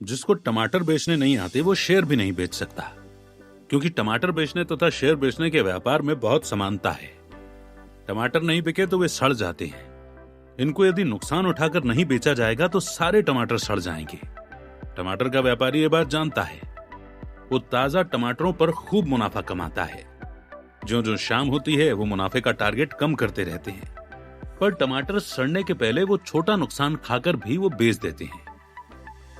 जिसको टमाटर बेचने नहीं आते वो शेयर भी नहीं बेच सकता, क्योंकि टमाटर बेचने तथा शेयर बेचने के व्यापार में बहुत समानता है। टमाटर नहीं बिके तो वे सड़ जाते हैं। इनको यदि नुकसान उठाकर नहीं बेचा जाएगा तो सारे टमाटर सड़ जाएंगे। टमाटर का व्यापारी ये बात जानता है। वो ताजा टमाटरों पर खूब मुनाफा कमाता है। जो जो शाम होती है वो मुनाफे का टारगेट कम करते रहते हैं, पर टमाटर सड़ने के पहले वो छोटा नुकसान खाकर भी वो बेच देते हैं।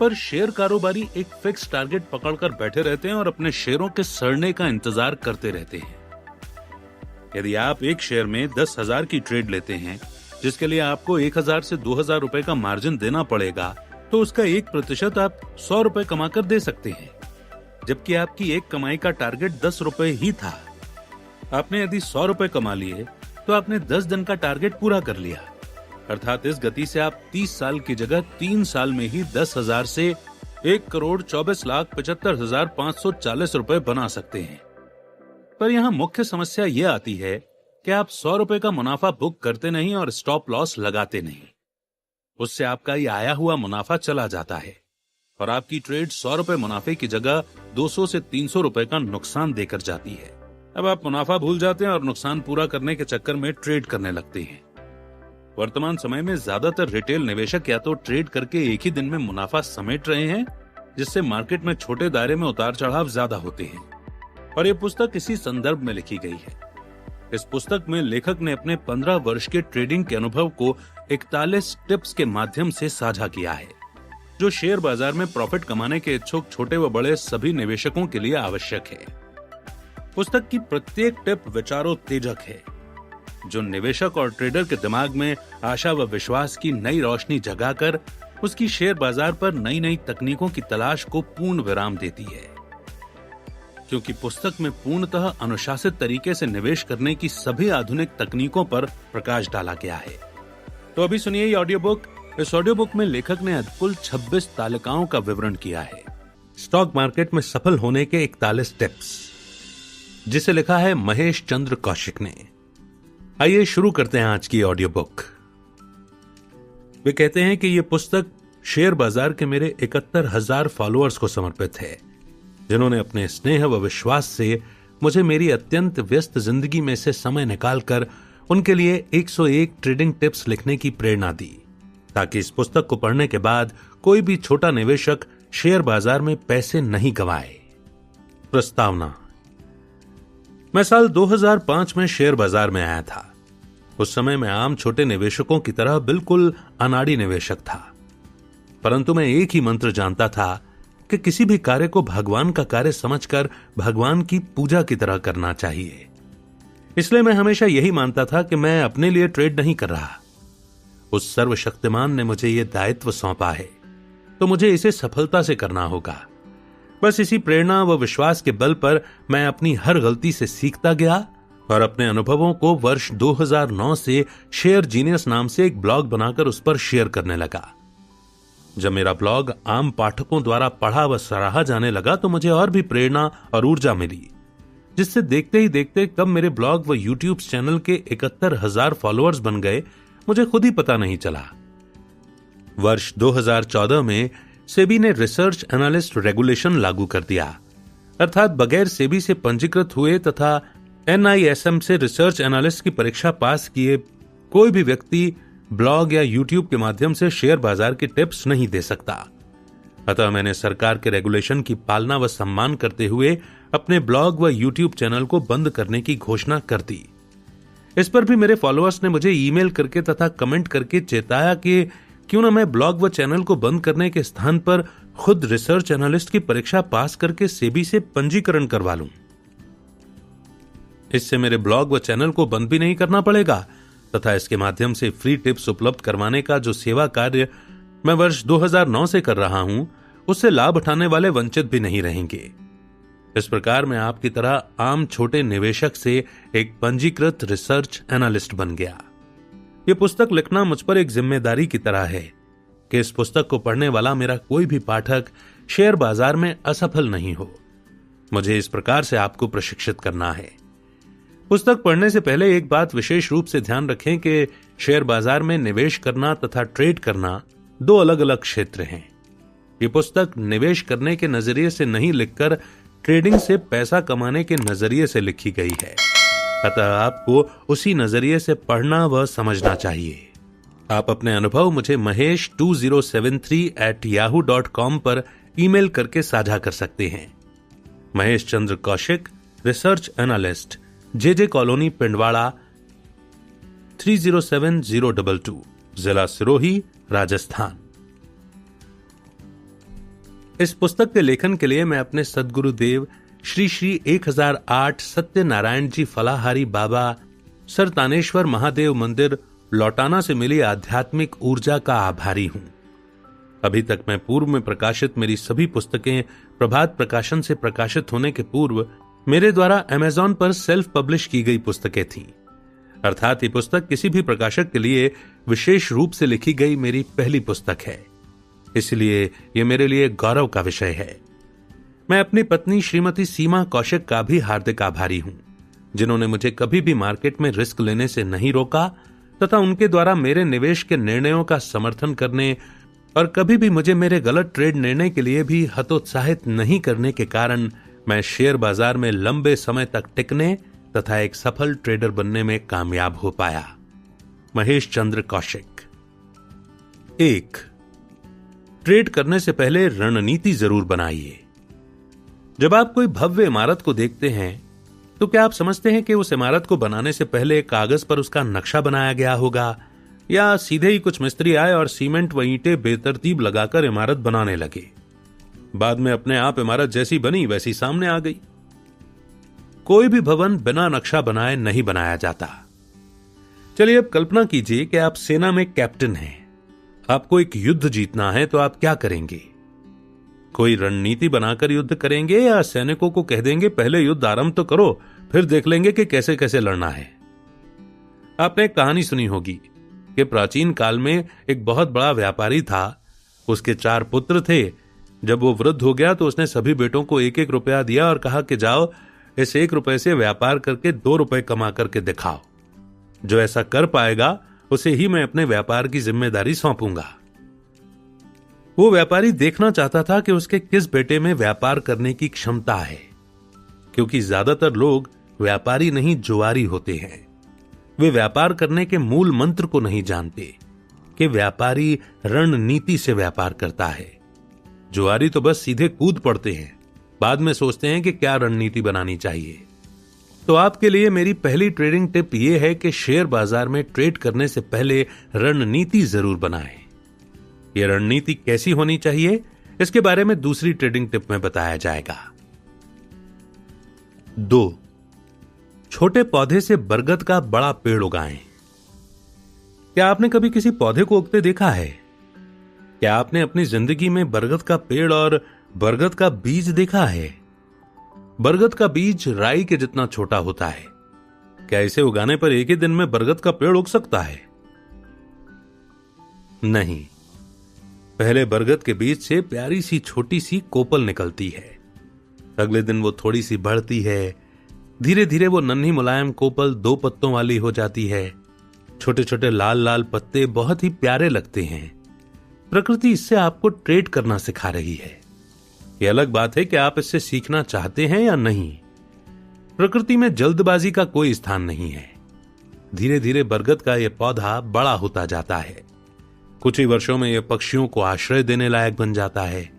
पर शेयर कारोबारी एक फिक्स टारगेट पकड़कर बैठे रहते हैं और अपने शेयरों के सड़ने का इंतजार करते रहते हैं। यदि आप एक शेयर में 10,000 की ट्रेड लेते हैं, जिसके लिए आपको 1,000 से 2,000 रुपए का मार्जिन देना पड़ेगा, तो उसका 1% आप 100 रुपए कमाकर दे सकते हैं, जबकि आपकी एक कमाई का टारगेट 10 रुपए ही था। आपने यदि 100 रुपए कमा लिए तो आपने 10 दिन का टारगेट पूरा कर लिया। अर्थात इस गति से आप 30 साल की जगह 3 साल में ही 10,000 से 1,24,75,540 रुपए बना सकते हैं। पर यहाँ मुख्य समस्या यह आती है कि आप 100 रुपए का मुनाफा बुक करते नहीं और स्टॉप लॉस लगाते नहीं। उससे आपका ये आया हुआ मुनाफा चला जाता है और आपकी ट्रेड 100 रुपए मुनाफे की जगह 200 से 300 रुपए का नुकसान देकर जाती है। अब आप मुनाफा भूल जाते हैं और नुकसान पूरा करने के चक्कर में ट्रेड करने लगते हैं। वर्तमान समय में ज्यादातर रिटेल निवेशक या तो ट्रेड करके एक ही दिन में मुनाफा समेट रहे हैं, जिससे मार्केट में छोटे दायरे में उतार चढ़ाव ज्यादा होते हैं। और ये पुस्तक इसी संदर्भ में लिखी गई है। इस पुस्तक में लेखक ने अपने 15 वर्ष के ट्रेडिंग के अनुभव को 41 टिप्स के माध्यम से साझा किया है, जो शेयर बाजार में प्रॉफिट कमाने के इच्छुक छोटे व बड़े सभी निवेशकों के लिए आवश्यक है। पुस्तक की प्रत्येक टिप विचारोत्तेजक है, जो निवेशक और ट्रेडर के दिमाग में आशा व विश्वास की नई रोशनी जगाकर उसकी शेयर बाजार पर नई नई तकनीकों की तलाश को पूर्ण विराम देती है। क्योंकि पुस्तक में पूर्णतः अनुशासित तरीके से निवेश करने की सभी आधुनिक तकनीकों पर प्रकाश डाला गया है। तो अभी सुनिए ये ऑडियो बुक। इस ऑडियो बुक में लेखक ने कुल 26 तालिकाओं का विवरण किया है। स्टॉक मार्केट में सफल होने के 41 टिप्स, जिसे लिखा है महेश चंद्र कौशिक ने। आइए शुरू करते हैं आज की ऑडियो बुक। वे कहते हैं कि यह पुस्तक शेयर बाजार के मेरे 71,000 फॉलोअर्स को समर्पित है, जिन्होंने अपने स्नेह व विश्वास से मुझे मेरी अत्यंत व्यस्त जिंदगी में से समय निकालकर उनके लिए 101 ट्रेडिंग टिप्स लिखने की प्रेरणा दी, ताकि इस पुस्तक को पढ़ने के बाद कोई भी छोटा निवेशक शेयर बाजार में पैसे नहीं गंवाए। प्रस्तावना। मैं साल 2005 में शेयर बाजार में आया था। उस समय मैं आम छोटे निवेशकों की तरह बिल्कुल अनाड़ी निवेशक था, परंतु मैं एक ही मंत्र जानता था कि किसी भी कार्य को भगवान का कार्य समझकर भगवान की पूजा की तरह करना चाहिए। इसलिए मैं हमेशा यही मानता था कि मैं अपने लिए ट्रेड नहीं कर रहा। उस सर्वशक्तिमान ने मुझे यह दायित्व सौंपा है, तो मुझे इसे सफलता से करना होगा। बस इसी प्रेरणा व विश्वास के बल पर मैं अपनी हर गलती से सीखता गया और अपने अनुभवों को वर्ष 2009 से शेयर जीनियस नाम से एक ब्लॉग बनाकर उस पर शेयर करने लगा। जब मेरा ब्लॉग आम पाठकों द्वारा पढ़ा व सराहा जाने लगा तो मुझे और भी प्रेरणा और ऊर्जा मिली, जिससे देखते ही देखते कब मेरे ब्लॉग व यूट्यूब चैनल के 71,000 फॉलोअर्स बन गए, मुझे खुद ही पता नहीं चला। वर्ष 2014 में सेबी ने रिसर्च एनालिस्ट रेगुलेशन लागू कर दिया, अर्थात बगैर सेबी से पंजीकृत हुए तथा NISM से रिसर्च एनालिस्ट की परीक्षा पास किए कोई भी व्यक्ति ब्लॉग या यूट्यूब के माध्यम से शेयर बाजार की टिप्स नहीं दे सकता। अतः मैंने सरकार के रेगुलेशन की पालना व सम्मान करते हुए अपने ब्लॉग व यूट्यूब चैनल को बंद करने की घोषणा कर दी। इस पर भी मेरे फॉलोअर्स ने मुझे ईमेल करके तथा कमेंट करके चेताया कि क्यों न मैं ब्लॉग व चैनल को बंद करने के स्थान पर खुद रिसर्च एनालिस्ट की परीक्षा पास करके सेबी से पंजीकरण करवा लूं। इससे मेरे ब्लॉग व चैनल को बंद भी नहीं करना पड़ेगा तथा इसके माध्यम से फ्री टिप्स उपलब्ध करवाने का जो सेवा कार्य मैं वर्ष 2009 से कर रहा हूं, उससे लाभ उठाने वाले वंचित भी नहीं रहेंगे। इस प्रकार मैं आपकी तरह आम छोटे निवेशक से एक पंजीकृत रिसर्च एनालिस्ट बन गया। यह पुस्तक लिखना मुझ पर एक जिम्मेदारी की तरह है कि इस पुस्तक को पढ़ने वाला मेरा कोई भी पाठक शेयर बाजार में असफल नहीं हो। मुझे इस प्रकार से आपको प्रशिक्षित करना है। पुस्तक पढ़ने से पहले एक बात विशेष रूप से ध्यान रखें कि शेयर बाजार में निवेश करना तथा ट्रेड करना दो अलग अलग क्षेत्र हैं। ये पुस्तक निवेश करने के नजरिए से नहीं लिखकर ट्रेडिंग से पैसा कमाने के नजरिए से लिखी गई है, अतः आपको उसी नजरिए से पढ़ना व समझना चाहिए। आप अपने अनुभव मुझे mahesh2073@yahoo.com पर ईमेल करके साझा कर सकते हैं। Mahesh Chandra Kaushik, research analyst, JJ colony, Pindwara 307022, जिला सिरोही, राजस्थान। इस पुस्तक के लेखन के लिए मैं अपने सद्गुरुदेव श्री श्री 1008 सत्यनारायण जी फलाहारी बाबा सर तानेश्वर महादेव मंदिर लौटाना से मिली आध्यात्मिक ऊर्जा का आभारी हूं। अभी तक मैं पूर्व में प्रकाशित मेरी सभी पुस्तकें प्रभात प्रकाशन से प्रकाशित होने के पूर्व मेरे द्वारा अमेज़न पर सेल्फ पब्लिश की गई पुस्तकें थीं, अर्थात ये पुस्तक किसी भी प्रकाशक के लिए विशेष रूप से लिखी गई मेरी पहली पुस्तक है, इसलिए यह मेरे लिए गौरव का विषय है। मैं अपनी पत्नी श्रीमती सीमा कौशिक का भी हार्दिक आभारी हूं, जिन्होंने मुझे कभी भी मार्केट में रिस्क लेने से नहीं रोका तथा उनके द्वारा मेरे निवेश के निर्णयों का समर्थन करने और कभी भी मुझे मेरे गलत ट्रेड निर्णय के लिए भी हतोत्साहित नहीं करने के कारण मैं शेयर बाजार में लंबे समय तक टिकने तथा एक सफल ट्रेडर बनने में कामयाब हो पाया। महेश चंद्र कौशिक। 1. ट्रेड करने से पहले रणनीति जरूर बनाइए। जब आप कोई भव्य इमारत को देखते हैं तो क्या आप समझते हैं कि उस इमारत को बनाने से पहले कागज पर उसका नक्शा बनाया गया होगा, या सीधे ही कुछ मिस्त्री आए और सीमेंट व ईंटें बेतरतीब लगाकर इमारत बनाने लगे, बाद में अपने आप इमारत जैसी बनी वैसी सामने आ गई? कोई भी भवन बिना नक्शा बनाए नहीं बनाया जाता। चलिए अब कल्पना कीजिए कि आप सेना में कैप्टन हैं, आपको एक युद्ध जीतना है, तो आप क्या करेंगे? कोई रणनीति बनाकर युद्ध करेंगे या सैनिकों को कह देंगे पहले युद्ध आरंभ तो करो, फिर देख लेंगे कि कैसे कैसे लड़ना है? आपने एक कहानी सुनी होगी कि प्राचीन काल में एक बहुत बड़ा व्यापारी था, उसके 4 पुत्र थे। जब वो वृद्ध हो गया तो उसने सभी बेटों को 1-1 रुपया दिया और कहा कि जाओ इस 1 रुपए से व्यापार करके 2 रुपए कमा करके दिखाओ, जो ऐसा कर पाएगा उसे ही मैं अपने व्यापार की जिम्मेदारी सौंपूंगा। वो व्यापारी देखना चाहता था कि उसके किस बेटे में व्यापार करने की क्षमता है, क्योंकि ज्यादातर लोग व्यापारी नहीं जुआरी होते हैं। वे व्यापार करने के मूल मंत्र को नहीं जानते कि व्यापारी रणनीति से व्यापार करता है। जुआरी तो बस सीधे कूद पड़ते हैं, बाद में सोचते हैं कि क्या रणनीति बनानी चाहिए। तो आपके लिए मेरी पहली ट्रेडिंग टिप यह है कि शेयर बाजार में ट्रेड करने से पहले रणनीति जरूर बनाएं। यह रणनीति कैसी होनी चाहिए, इसके बारे में दूसरी ट्रेडिंग टिप में बताया जाएगा। 2. छोटे पौधे से बरगद का बड़ा पेड़ उगाएं। क्या आपने कभी किसी पौधे को उगते देखा है? क्या आपने अपनी जिंदगी में बरगद का पेड़ और बरगद का बीज देखा है? बरगद का बीज राई के जितना छोटा होता है। क्या इसे उगाने पर एक ही दिन में बरगद का पेड़ उग सकता है? नहीं। पहले बरगद के बीज से प्यारी सी छोटी सी कोपल निकलती है, अगले दिन वो थोड़ी सी बढ़ती है, धीरे धीरे वो नन्ही मुलायम कोपल 2 पत्तों वाली हो जाती है। छोटे छोटे लाल लाल पत्ते बहुत ही प्यारे लगते हैं। प्रकृति इससे आपको ट्रेड करना सिखा रही है। यह अलग बात है कि आप इससे सीखना चाहते हैं या नहीं। प्रकृति में जल्दबाजी का कोई स्थान नहीं है। धीरे धीरे बरगद का यह पौधा बड़ा होता जाता है। कुछ ही वर्षों में यह पक्षियों को आश्रय देने लायक बन जाता है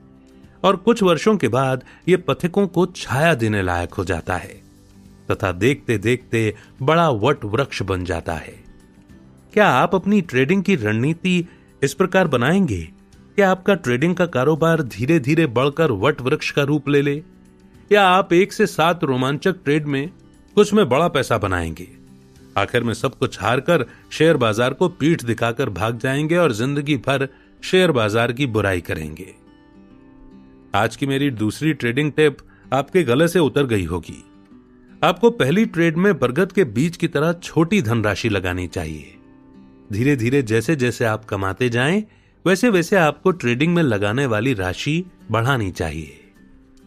और कुछ वर्षों के बाद यह पथिकों को छाया देने लायक हो जाता है तथा देखते देखते बड़ा वट वृक्ष बन जाता है। क्या आप अपनी ट्रेडिंग की रणनीति इस प्रकार बनाएंगे कि आपका ट्रेडिंग का कारोबार धीरे धीरे बढ़कर वट वृक्ष का रूप ले ले, या आप 1 से 7 रोमांचक ट्रेड में कुछ में बड़ा पैसा बनाएंगे, आखिर में सब कुछ हारकर शेयर बाजार को पीठ दिखाकर भाग जाएंगे और जिंदगी भर शेयर बाजार की बुराई करेंगे? आज की मेरी दूसरी ट्रेडिंग टिप आपके गले से उतर गई होगी। आपको पहली ट्रेड में बरगद के बीज की तरह छोटी धनराशि लगानी चाहिए। धीरे धीरे जैसे जैसे आप कमाते जाएं, वैसे वैसे आपको ट्रेडिंग में लगाने वाली राशि बढ़ानी चाहिए।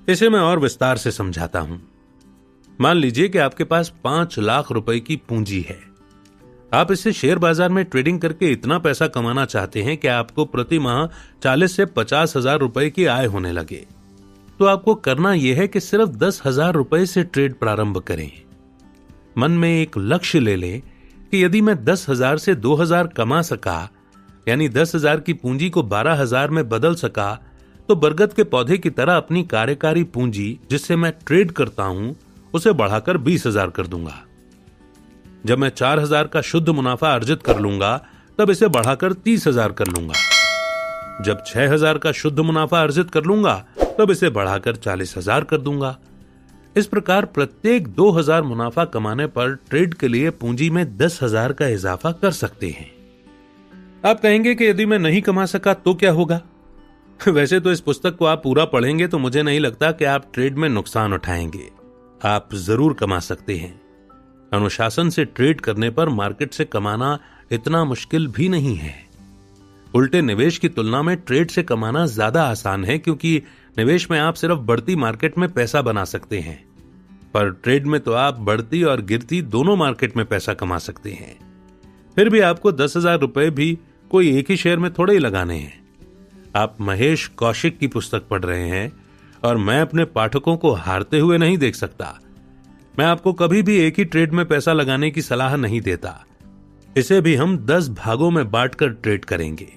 इसे मैं और विस्तार से समझाता हूं। मान लीजिए कि आपके पास 5 लाख रुपए की पूंजी है। आप इससे शेयर बाजार में ट्रेडिंग करके इतना पैसा कमाना चाहते हैं कि आपको प्रति माह 40 से 50,000 रुपए की आय होने लगे, तो आपको करना यह है कि सिर्फ 10,000 रुपए से ट्रेड प्रारंभ करें। मन में एक लक्ष्य ले लें कि यदि मैं 10,000 से 2,000 कमा सका, यानी 10,000 की पूंजी को 12,000 में बदल सका, तो बरगद के पौधे की तरह अपनी कार्यकारी पूंजी जिससे मैं ट्रेड करता हूं उसे बढ़ाकर 20,000 कर दूंगा। जब मैं 4,000 का शुद्ध मुनाफा अर्जित कर लूंगा तब इसे बढ़ाकर 30,000 कर लूंगा। जब 6,000 का शुद्ध मुनाफा अर्जित कर लूंगा तब इसे बढ़ाकर 40,000 कर दूंगा। इस प्रकार प्रत्येक 2,000 मुनाफा कमाने पर ट्रेड के लिए पूंजी में 10,000 का इजाफा कर सकते हैं। आप कहेंगे कि यदि मैं नहीं कमा सका तो क्या होगा? वैसे तो इस पुस्तक को आप पूरा पढ़ेंगे तो मुझे नहीं लगता कि आप ट्रेड में नुकसान उठाएंगे। आप जरूर कमा सकते हैं। अनुशासन से ट्रेड करने पर मार्केट से कमाना इतना मुश्किल भी नहीं है। उल्टे निवेश की तुलना में ट्रेड से कमाना ज्यादा आसान है, क्योंकि निवेश में आप सिर्फ बढ़ती मार्केट में पैसा बना सकते हैं, पर ट्रेड में तो आप बढ़ती और गिरती दोनों मार्केट में पैसा कमा सकते हैं। फिर भी आपको 10,000 रुपए भी कोई एक ही शेयर में थोड़े ही लगाने हैं। आप महेश कौशिक की पुस्तक पढ़ रहे हैं और मैं अपने पाठकों को हारते हुए नहीं देख सकता। मैं आपको कभी भी एक ही ट्रेड में पैसा लगाने की सलाह नहीं देता। इसे भी हम 10 भागों में बांटकर ट्रेड करेंगे।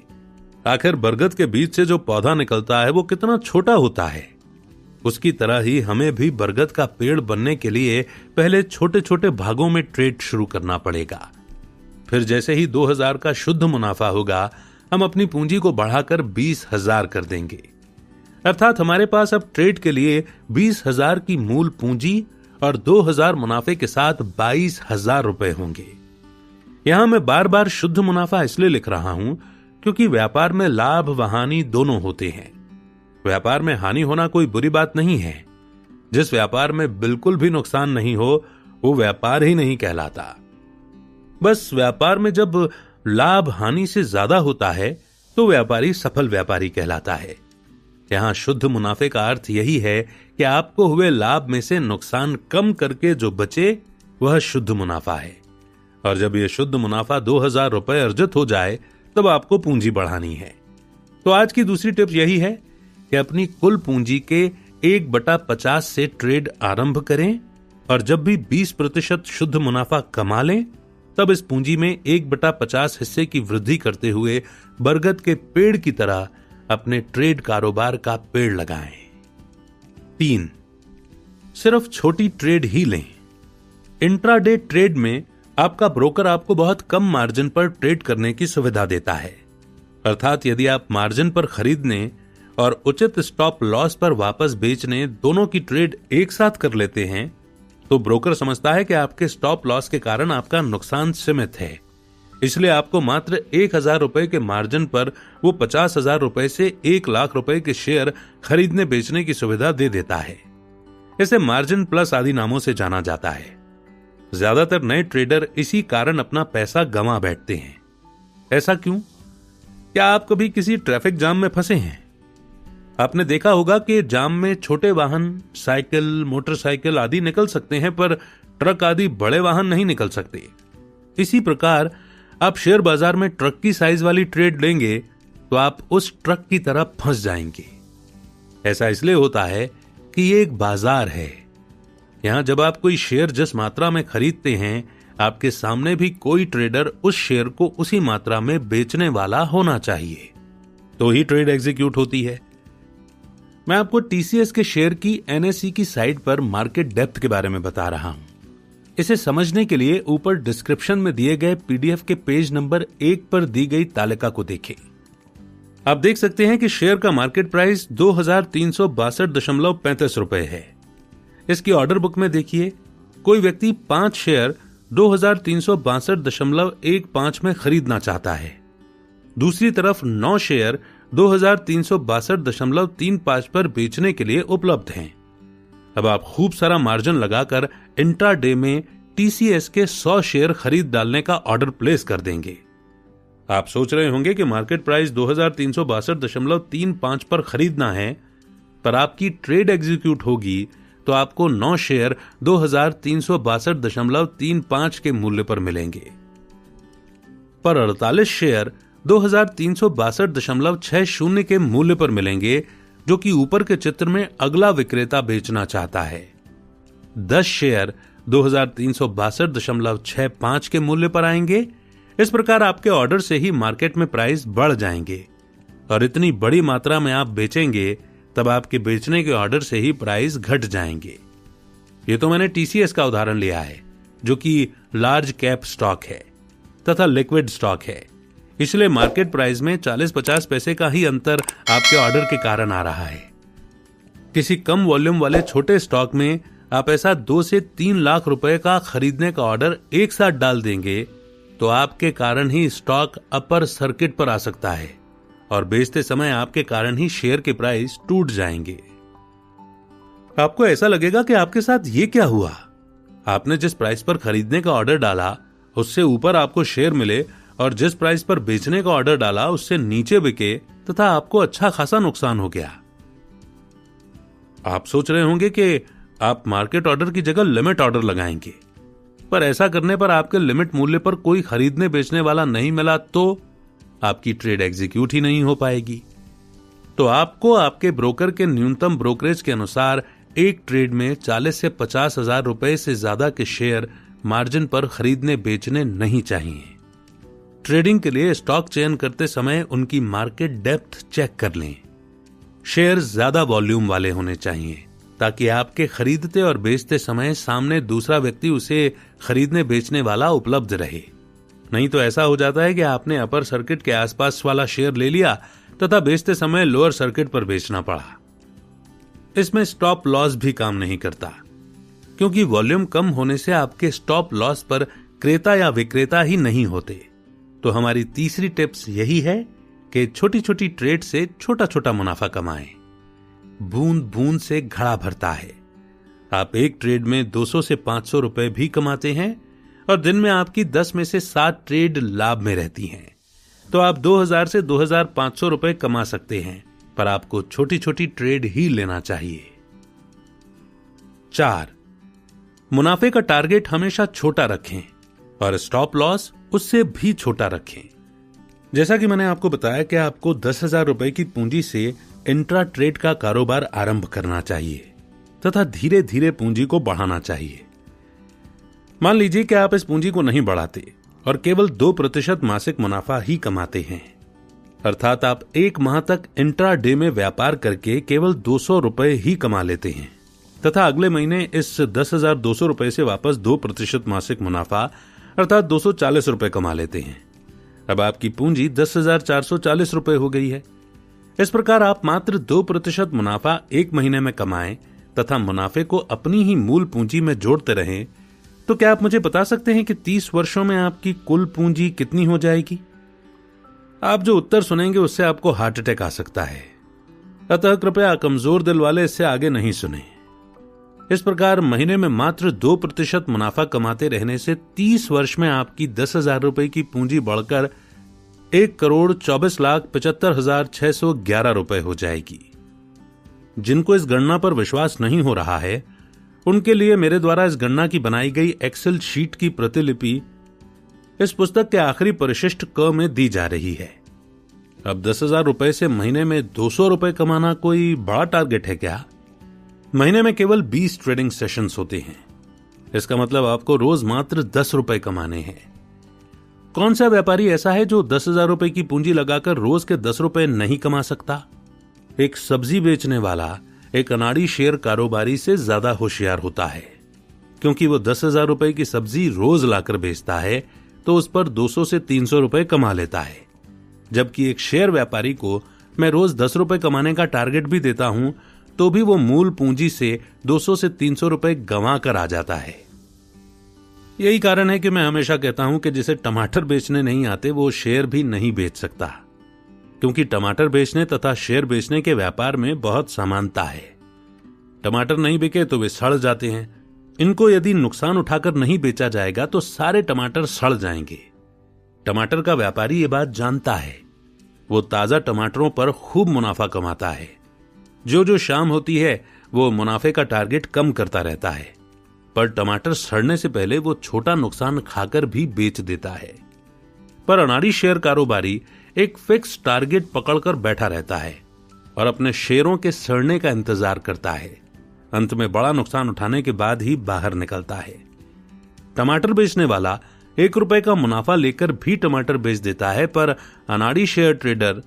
आखिर बरगद के बीज से जो पौधा निकलता है वो कितना छोटा होता है। उसकी तरह ही हमें भी बरगद का पेड़ बनने के लिए पहले छोटे छोटे भागों में ट्रेड शुरू करना पड़ेगा। फिर जैसे ही 2,000 का शुद्ध मुनाफा होगा, हम अपनी पूंजी को बढ़ाकर 20,000 कर देंगे। अर्थात हमारे पास अब ट्रेड के लिए 20,000 की मूल पूंजी और 2,000 मुनाफे के साथ 22,000 रुपए होंगे। यहां मैं बार बार शुद्ध मुनाफा इसलिए लिख रहा हूं क्योंकि व्यापार में लाभ व हानि दोनों होते हैं। व्यापार में हानि होना कोई बुरी बात नहीं है। जिस व्यापार में बिल्कुल भी नुकसान नहीं हो वो व्यापार ही नहीं कहलाता। बस व्यापार में जब लाभ हानि से ज्यादा होता है तो व्यापारी सफल व्यापारी कहलाता है। यहां शुद्ध मुनाफे का अर्थ यही है कि आपको हुए लाभ में से नुकसान कम करके जो बचे वह शुद्ध मुनाफा है। और जब यह शुद्ध मुनाफा 2,000 रुपए अर्जित हो जाए तब आपको पूंजी बढ़ानी है। तो आज की दूसरी टिप यही है कि अपनी कुल पूंजी के 1/50 से ट्रेड आरंभ करें और जब भी 20% शुद्ध मुनाफा कमा लें तब इस पूंजी में 1/50 हिस्से की वृद्धि करते हुए बरगद के पेड़ की तरह अपने ट्रेड कारोबार का पेड़ लगाएं। 3. सिर्फ छोटी ट्रेड ही लें। इंट्राडे ट्रेड में आपका ब्रोकर आपको बहुत कम मार्जिन पर ट्रेड करने की सुविधा देता है। अर्थात यदि आप मार्जिन पर खरीदने और उचित स्टॉप लॉस पर वापस बेचने दोनों की ट्रेड एक साथ कर लेते हैं तो ब्रोकर समझता है कि आपके स्टॉप लॉस के कारण आपका नुकसान सीमित है, इसलिए आपको मात्र 1,000 रुपए के मार्जिन पर वो 50,000 रुपए से 1,00,000 रुपए के शेयर खरीदने बेचने की सुविधा दे देता है। इसे मार्जिन प्लस आदि नामों से जाना जाता है। ज्यादातर नए ट्रेडर इसी कारण अपना पैसा गंवा बैठते हैं। ऐसा क्यों? क्या आप कभी किसी ट्रैफिक जाम में फंसे हैं? आपने देखा होगा कि जाम में छोटे वाहन, साइकिल, मोटरसाइकिल आदि निकल सकते हैं, पर ट्रक आदि बड़े वाहन नहीं निकल सकते। इसी प्रकार आप शेयर बाजार में ट्रक की साइज वाली ट्रेड लेंगे तो आप उस ट्रक की तरह फंस जाएंगे। ऐसा इसलिए होता है कि ये एक बाजार है। यहां जब आप कोई शेयर जिस मात्रा में खरीदते हैं, आपके सामने भी कोई ट्रेडर उस शेयर को उसी मात्रा में बेचने वाला होना चाहिए, तो ही ट्रेड एग्जीक्यूट होती है। मैं आपको टीसीएस के शेयर की एनएसई की साइट पर मार्केट डेप्थ के बारे में बता रहा हूं। इसे समझने के लिए ऊपर डिस्क्रिप्शन में दिए गए पीडीएफ के पेज नंबर 1 पर दी गई तालिका को देखें। आप देख सकते हैं कि शेयर का मार्केट प्राइस 2,362.35 रुपए है। इसकी ऑर्डर बुक में देखिए, कोई व्यक्ति 5 शेयर 2,362.15 में खरीदना चाहता है। दूसरी तरफ 9 शेयर 2,362.35 पर बेचने के लिए उपलब्ध हैं। अब आप खूब सारा मार्जिन लगाकर इंट्राडे में टीसीएस के 100 शेयर खरीद डालने का ऑर्डर प्लेस कर देंगे। आप सोच रहे होंगे कि मार्केट प्राइस 2,362.35 पर खरीदना है, पर आपकी ट्रेड एग्जीक्यूट होगी तो आपको 9 शेयर 2,362.35 के मूल्य पर मिलेंगे। पर 48 शेयर 2362.60 के मूल्य पर मिलेंगे, जो कि ऊपर के चित्र में अगला विक्रेता बेचना चाहता है। 10 शेयर 2362.65 के मूल्य पर आएंगे। इस प्रकार आपके ऑर्डर से ही मार्केट में प्राइस बढ़ जाएंगे और इतनी बड़ी मात्रा में आप बेचेंगे तब आपके बेचने के ऑर्डर से ही प्राइस घट जाएंगे। ये तो मैंने टीसीएस का उदाहरण लिया है, जो कि लार्ज कैप स्टॉक है तथा लिक्विड स्टॉक है, इसलिए मार्केट प्राइस में 40-50 पैसे का ही अंतर आपके ऑर्डर के कारण आ रहा है। किसी कम वॉल्यूम वाले छोटे स्टॉक में आप ऐसा 2 से 3 लाख रुपए का खरीदने का ऑर्डर एक साथ डाल देंगे तो आपके कारण ही स्टॉक अपर सर्किट पर आ सकता है और बेचते समय आपके कारण ही शेयर के प्राइस टूट जाएंगे। आपको ऐसा लगेगा कि आपके साथ ये क्या हुआ। आपने जिस प्राइस पर खरीदने का ऑर्डर डाला उससे ऊपर आपको शेयर मिले और जिस प्राइस पर बेचने का ऑर्डर डाला उससे नीचे बिके तथा आपको अच्छा खासा नुकसान हो गया। आप सोच रहे होंगे कि आप मार्केट ऑर्डर की जगह लिमिट ऑर्डर लगाएंगे, पर ऐसा करने पर आपके लिमिट मूल्य पर कोई खरीदने बेचने वाला नहीं मिला तो आपकी ट्रेड एग्जीक्यूट ही नहीं हो पाएगी। तो आपको आपके ब्रोकर के न्यूनतम ब्रोकरेज के अनुसार एक ट्रेड में 40 से 50 हजार रुपए से ज्यादा के शेयर मार्जिन पर खरीदने बेचने नहीं चाहिए। ट्रेडिंग के लिए स्टॉक चयन करते समय उनकी मार्केट डेप्थ चेक कर लें। शेयर ज्यादा वॉल्यूम वाले होने चाहिए ताकि आपके खरीदते और बेचते समय सामने दूसरा व्यक्ति उसे खरीदने बेचने वाला उपलब्ध रहे। नहीं तो ऐसा हो जाता है कि आपने अपर सर्किट के आसपास वाला शेयर ले लिया तथा बेचते समय लोअर सर्किट पर बेचना पड़ा। इसमें स्टॉप लॉस भी काम नहीं करता, क्योंकि वॉल्यूम कम होने से आपके स्टॉप लॉस पर क्रेता या विक्रेता ही नहीं होते। तो हमारी तीसरी टिप्स यही है कि छोटी छोटी ट्रेड से छोटा छोटा मुनाफा कमाएं। बूंद बूंद से घड़ा भरता है। आप एक ट्रेड में 200 से 500 रुपए भी कमाते हैं और दिन में आपकी 10 में से 7 ट्रेड लाभ में रहती हैं, तो आप 2000 से 2500 रुपए कमा सकते हैं, पर आपको छोटी छोटी ट्रेड ही लेना चाहिए। 4. मुनाफे का टारगेट हमेशा छोटा रखें और स्टॉप लॉस उससे भी छोटा रखें। जैसा कि मैंने आपको बताया कि आपको 10,000 रुपए की पूंजी से इंट्रा ट्रेड का कारोबार आरंभ करना चाहिए तथा धीरे धीरे पूंजी को बढ़ाना चाहिए। मान लीजिए कि आप इस पूंजी को नहीं बढ़ाते और केवल 2% मासिक मुनाफा ही कमाते हैं, अर्थात आप 1 माह तक इंट्रा डे में व्यापार करके केवल 200 रुपए ही कमा लेते हैं तथा अगले महीने इस 10,200 रुपए से वापस 2% मासिक मुनाफा अर्थात 240 रुपए कमा लेते हैं। अब आपकी पूंजी 10,440 रुपए हो गई है। इस प्रकार आप मात्र 2% मुनाफा 1 महीने में कमाएं तथा मुनाफे को अपनी ही मूल पूंजी में जोड़ते रहें, तो क्या आप मुझे बता सकते हैं कि 30 वर्षों में आपकी कुल पूंजी कितनी हो जाएगी? आप जो उत्तर सुनेंगे उससे आपको हार्ट अटैक आ सकता है, अतः कृपया कमजोर दिल वाले इससे आगे नहीं सुने। इस प्रकार महीने में मात्र 2% मुनाफा कमाते रहने से 30 वर्ष में आपकी 10,000 रुपए की पूंजी बढ़कर 1,24,75,611 रुपए हो जाएगी। जिनको इस गणना पर विश्वास नहीं हो रहा है, उनके लिए मेरे द्वारा इस गणना की बनाई गई एक्सेल शीट की प्रतिलिपि इस पुस्तक के आखिरी परिशिष्ट क में दी जा रही है। अब 10,000 रुपए से महीने में 200 रुपए कमाना कोई बड़ा टारगेट है क्या? महीने में केवल 20 ट्रेडिंग सेशंस होते हैं। इसका मतलब आपको रोज मात्र 10 रुपए कमाने हैं। कौन सा व्यापारी ऐसा है जो 10,000 रुपए की पूंजी लगाकर रोज के 10 रुपए नहीं कमा सकता? एक सब्जी बेचने वाला एक अनाड़ी शेयर कारोबारी से ज्यादा होशियार होता है, क्योंकि वो 10,000 रुपए की सब्जी रोज लाकर बेचता है तो उस पर 200 से 300 रुपए कमा लेता है। जबकि एक शेयर व्यापारी को मैं रोज 10 रुपए कमाने का टारगेट भी देता हूं तो भी वो मूल पूंजी से 200 से 300 रुपए गंवा कर आ जाता है। यही कारण है कि मैं हमेशा कहता हूं कि जिसे टमाटर बेचने नहीं आते वो शेयर भी नहीं बेच सकता, क्योंकि टमाटर बेचने तथा शेयर बेचने के व्यापार में बहुत समानता है। टमाटर नहीं बिके तो वे सड़ जाते हैं। इनको यदि नुकसान उठाकर नहीं बेचा जाएगा तो सारे टमाटर सड़ जाएंगे। टमाटर का व्यापारी ये बात जानता है। वो ताजा टमाटरों पर खूब मुनाफा कमाता है। जो शाम होती है वो मुनाफे का टारगेट कम करता रहता है, पर टमाटर सड़ने से पहले वो छोटा नुकसान खाकर भी बेच देता है। पर अनाड़ी शेयर कारोबारी एक फिक्स टारगेट पकड़कर बैठा रहता है और अपने शेयरों के सड़ने का इंतजार करता है। अंत में बड़ा नुकसान उठाने के बाद ही बाहर निकलता है। टमाटर बेचने वाला 1 रुपए का मुनाफा लेकर भी टमाटर बेच देता है, पर अनाड़ी शेयर ट्रेडर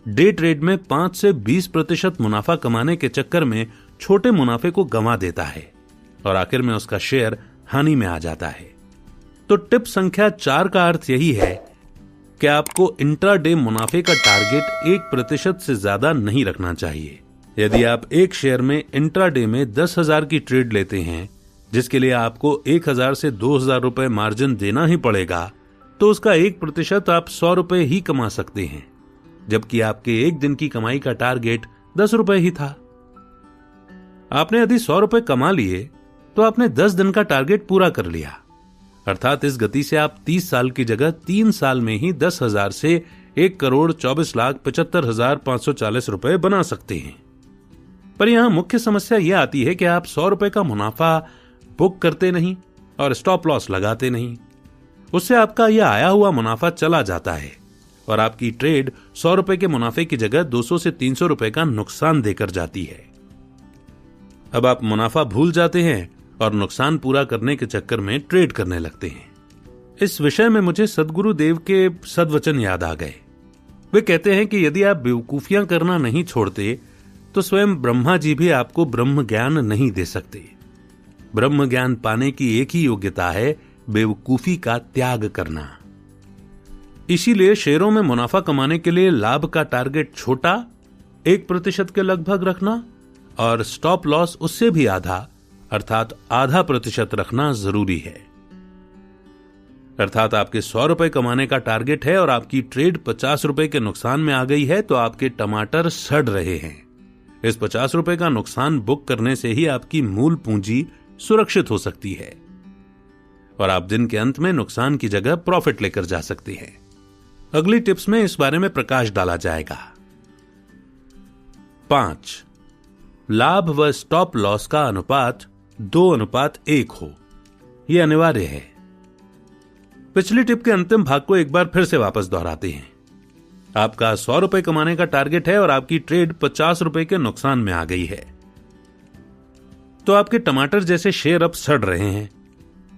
डे ट्रेड में 5 से 20% मुनाफा कमाने के चक्कर में छोटे मुनाफे को गंवा देता है और आखिर में उसका शेयर हानि में आ जाता है। तो टिप संख्या 4 का अर्थ यही है कि आपको इंट्राडे मुनाफे का टारगेट 1% से ज्यादा नहीं रखना चाहिए। यदि आप एक शेयर में इंट्राडे में 10,000 की ट्रेड लेते हैं, जिसके लिए आपको 1,000 से 2,000 रुपए मार्जिन देना ही पड़ेगा, तो उसका 1% आप 100 रुपए ही कमा सकते हैं, जबकि आपके एक दिन की कमाई का टारगेट 10 रुपए ही था। आपने यदि 100 रुपए कमा लिए तो आपने 10 दिन का टारगेट पूरा कर लिया, अर्थात इस गति से आप 30 साल की जगह 3 साल में ही 10,000 से 1,24,75,540 रुपए बना सकते हैं। पर यहां मुख्य समस्या यह आती है कि आप 100 रुपए का मुनाफा बुक करते नहीं और स्टॉप लॉस लगाते नहीं। उससे आपका यह आया हुआ मुनाफा चला जाता है और आपकी ट्रेड 100 रुपए के मुनाफे की जगह 200 से 300 रुपए का नुकसान देकर जाती है। अब आप मुनाफा भूल जाते हैं और नुकसान पूरा करने के चक्कर में ट्रेड करने लगते हैं। इस विषय में मुझे सद्गुरु देव के सद्वचन याद आ गए। वे कहते हैं कि यदि आप बेवकूफियां करना नहीं छोड़ते तो स्वयं ब्रह्मा जी भी आपको ब्रह्म ज्ञान नहीं दे सकते। ब्रह्म ज्ञान पाने की एक ही योग्यता है, बेवकूफी का त्याग करना। इसीलिए शेयरों में मुनाफा कमाने के लिए लाभ का टारगेट छोटा 1% के लगभग रखना और स्टॉप लॉस उससे भी आधा अर्थात 0.5% रखना जरूरी है। अर्थात आपके 100 रुपए कमाने का टारगेट है और आपकी ट्रेड 50 रुपए के नुकसान में आ गई है, तो आपके टमाटर सड़ रहे हैं। इस 50 रुपए का नुकसान बुक करने से ही आपकी मूल पूंजी सुरक्षित हो सकती है और आप दिन के अंत में नुकसान की जगह प्रॉफिट लेकर जा सकते हैं। अगली टिप्स में इस बारे में प्रकाश डाला जाएगा। 5. लाभ व स्टॉप लॉस का अनुपात 2:1 हो, यह अनिवार्य है। पिछली टिप के अंतिम भाग को एक बार फिर से वापस दोहराते हैं। आपका 100 रुपए कमाने का टारगेट है और आपकी ट्रेड 50 रुपए के नुकसान में आ गई है, तो आपके टमाटर जैसे शेयर अब सड़ रहे हैं।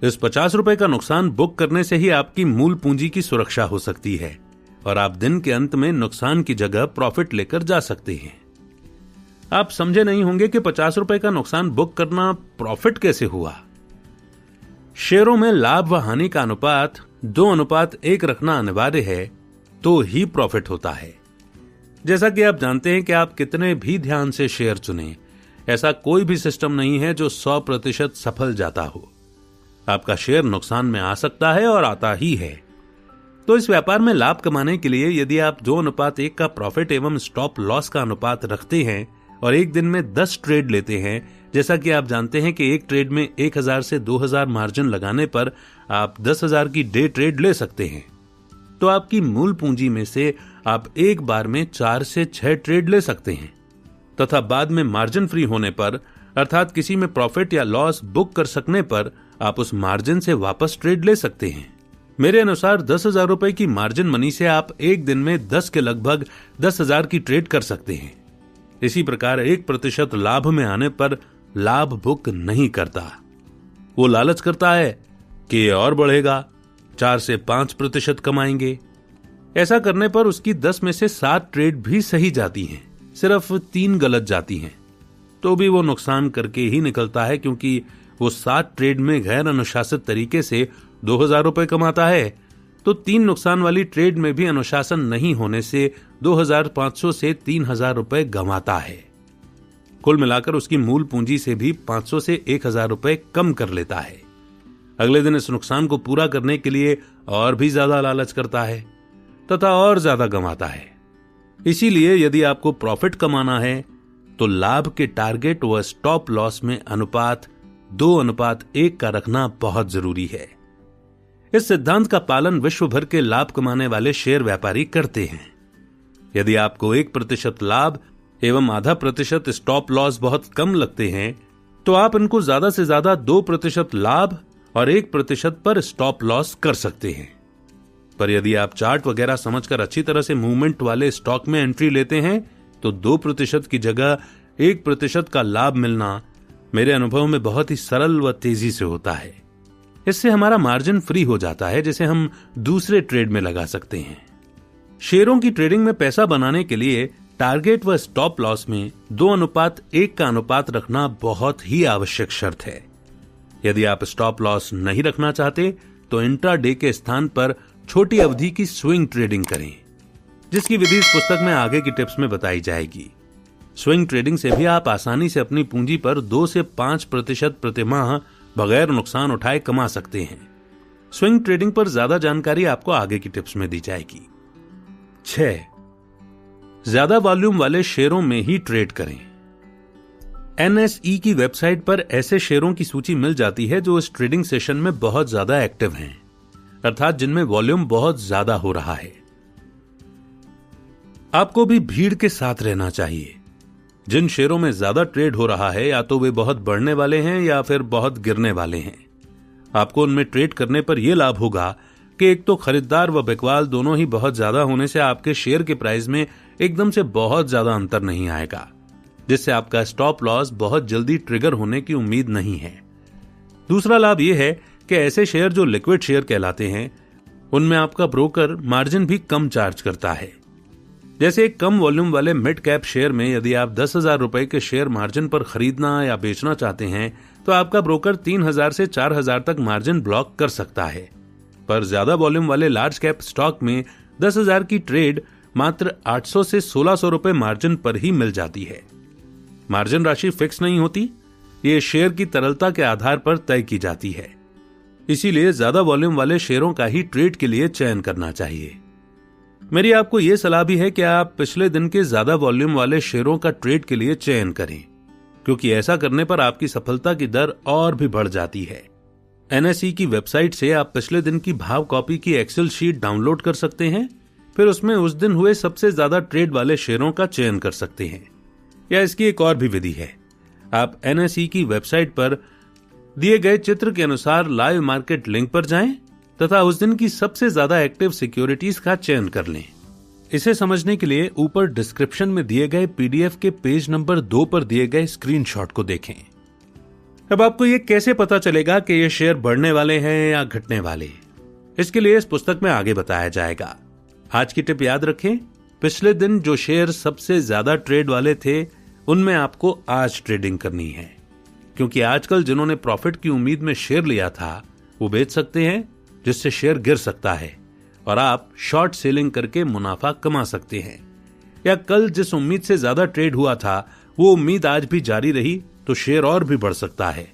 इस 50 रुपए का नुकसान बुक करने से ही आपकी मूल पूंजी की सुरक्षा हो सकती है और आप दिन के अंत में नुकसान की जगह प्रॉफिट लेकर जा सकते हैं। आप समझे नहीं होंगे कि 50 रुपए का नुकसान बुक करना प्रॉफिट कैसे हुआ। शेयरों में लाभ व हानि का अनुपात 2:1 रखना अनिवार्य है, तो ही प्रॉफिट होता है। जैसा कि आप जानते हैं कि आप कितने भी ध्यान से शेयर चुनें, ऐसा कोई भी सिस्टम नहीं है जो 100% सफल जाता हो। आपका शेयर नुकसान में आ सकता है और आता ही है। तो इस व्यापार में लाभ कमाने के लिए यदि आप 2:1 का प्रॉफिट एवं स्टॉप लॉस का अनुपात रखते हैं और एक दिन में 10 ट्रेड लेते हैं, जैसा कि आप जानते हैं कि एक ट्रेड में 1,000 से 2,000 मार्जिन लगाने पर आप 10,000 की डे ट्रेड ले सकते हैं, तो आपकी मूल पूंजी में से आप एक बार में 4 से 6 ट्रेड ले सकते हैं तथा बाद में मार्जिन फ्री होने पर, अर्थात किसी में प्रॉफिट या लॉस बुक कर सकने पर, आप उस मार्जिन से वापस ट्रेड ले सकते हैं। मेरे अनुसार 10,000 रुपए की मार्जिन मनी से आप एक दिन में 10 के लगभग 10,000 की ट्रेड कर सकते हैं। इसी प्रकार 1% लाभ में आने पर लाभ बुक नहीं करता। वो लालच करता है कि ये और बढ़ेगा, 4 से 5% कमाएंगे। ऐसा करने पर उसकी 10 में से 7 ट्रेड भी सही जाती हैं, सिर्फ 3 गलत जाती हैं, तो भी वो नुकसान करके ही निकलता है, क्योंकि वो 7 ट्रेड में गैर अनुशासित तरीके से 2,000 रुपए कमाता है, तो 3 नुकसान वाली ट्रेड में भी अनुशासन नहीं होने से 2,500 से 3,000 रुपए गंवाता है। कुल मिलाकर उसकी मूल पूंजी से भी 500 से 1,000 रुपए कम कर लेता है। अगले दिन इस नुकसान को पूरा करने के लिए और भी ज्यादा लालच करता है तथा और ज्यादा गंवाता है। इसीलिए यदि आपको प्रॉफिट कमाना है तो लाभ के टारगेट व स्टॉप लॉस में अनुपात 2:1 का रखना बहुत जरूरी है। इस सिद्धांत का पालन विश्व भर के लाभ कमाने वाले शेयर व्यापारी करते हैं। यदि आपको 1% लाभ एवं 0.5% स्टॉप लॉस बहुत कम लगते हैं, तो आप इनको ज्यादा से ज्यादा 2% लाभ और 1% पर स्टॉप लॉस कर सकते हैं। पर यदि आप चार्ट वगैरह समझकर अच्छी तरह से मूवमेंट वाले स्टॉक में एंट्री लेते हैं तो 2% की जगह 1% का लाभ मिलना मेरे अनुभव में बहुत ही सरल व तेजी से होता है। इससे हमारा मार्जिन फ्री हो जाता है, जिसे हम दूसरे ट्रेड में लगा सकते हैं। शेयरों की ट्रेडिंग में पैसा बनाने के लिए टारगेट व स्टॉप लॉस में 2:1 का अनुपात रखना बहुत ही आवश्यक शर्त है। यदि आप स्टॉप लॉस नहीं रखना चाहते तो इंट्राडे के स्थान पर छोटी अवधि की स्विंग ट्रेडिंग करें, जिसकी विधि इस पुस्तक में आगे की टिप्स में बताई जाएगी। स्विंग ट्रेडिंग से भी आप आसानी से अपनी पूंजी पर 2 से 5% प्रतिमाह बगैर नुकसान उठाए कमा सकते हैं। स्विंग ट्रेडिंग पर ज्यादा जानकारी आपको आगे की टिप्स में दी जाएगी। 6. ज्यादा वॉल्यूम वाले शेयरों में ही ट्रेड करें। NSE की वेबसाइट पर ऐसे शेयरों की सूची मिल जाती है जो इस ट्रेडिंग सेशन में बहुत ज्यादा एक्टिव हैं, अर्थात जिनमें वॉल्यूम बहुत ज्यादा हो रहा है। आपको भी भीड़ के साथ रहना चाहिए। जिन शेयरों में ज्यादा ट्रेड हो रहा है या तो वे बहुत बढ़ने वाले हैं या फिर बहुत गिरने वाले हैं। आपको उनमें ट्रेड करने पर यह लाभ होगा कि एक तो खरीदार व बिकवाल दोनों ही बहुत ज्यादा होने से आपके शेयर के प्राइस में एकदम से बहुत ज्यादा अंतर नहीं आएगा, जिससे आपका स्टॉप लॉस बहुत जल्दी ट्रिगर होने की उम्मीद नहीं है। दूसरा लाभ यह है कि ऐसे शेयर जो लिक्विड शेयर कहलाते हैं उनमें आपका ब्रोकर मार्जिन भी कम चार्ज करता है। जैसे एक कम वॉल्यूम वाले मिड कैप शेयर में यदि आप 10,000 रुपए के शेयर मार्जिन पर खरीदना या बेचना चाहते हैं तो आपका ब्रोकर 3,000 से 4,000 तक मार्जिन ब्लॉक कर सकता है। पर ज्यादा वॉल्यूम वाले लार्ज कैप स्टॉक में 10,000 की ट्रेड मात्र 800 से 1,600 रुपए मार्जिन पर ही मिल जाती है। मार्जिन राशि फिक्स नहीं होती, ये शेयर की तरलता के आधार पर तय की जाती है। इसीलिए ज्यादा वॉल्यूम वाले शेयरों का ही ट्रेड के लिए चयन करना चाहिए। मेरी आपको यह सलाह भी है कि आप पिछले दिन के ज्यादा वॉल्यूम वाले शेयरों का ट्रेड के लिए चयन करें, क्योंकि ऐसा करने पर आपकी सफलता की दर और भी बढ़ जाती है। NSE की वेबसाइट से आप पिछले दिन की भाव कॉपी की एक्सेल शीट डाउनलोड कर सकते हैं, फिर उसमें उस दिन हुए सबसे ज्यादा ट्रेड वाले शेयरों का चयन कर सकते हैं। या इसकी एक और भी विधि है, आप NSE की वेबसाइट पर दिए गए चित्र के अनुसार लाइव मार्केट लिंक पर जाएं तथा उस दिन की सबसे ज्यादा एक्टिव सिक्योरिटीज का चयन कर लें। इसे समझने के लिए ऊपर डिस्क्रिप्शन में दिए गए PDF के पेज नंबर 2 पर दिए गए स्क्रीनशॉट को देखें। अब आपको ये कैसे पता चलेगा कि ये शेयर बढ़ने वाले हैं या घटने वाले, इसके लिए इस पुस्तक में आगे बताया जाएगा। आज की टिप याद रखें, पिछले दिन जो शेयर सबसे ज्यादा ट्रेड वाले थे उनमें आपको आज ट्रेडिंग करनी है, क्योंकि आजकल जिन्होंने प्रॉफिट की उम्मीद में शेयर लिया था वो बेच सकते हैं, जिससे शेयर गिर सकता है और आप शॉर्ट सेलिंग करके मुनाफा कमा सकते हैं। या कल जिस उम्मीद से ज्यादा ट्रेड हुआ था वो उम्मीद आज भी जारी रही तो शेयर और भी बढ़ सकता है,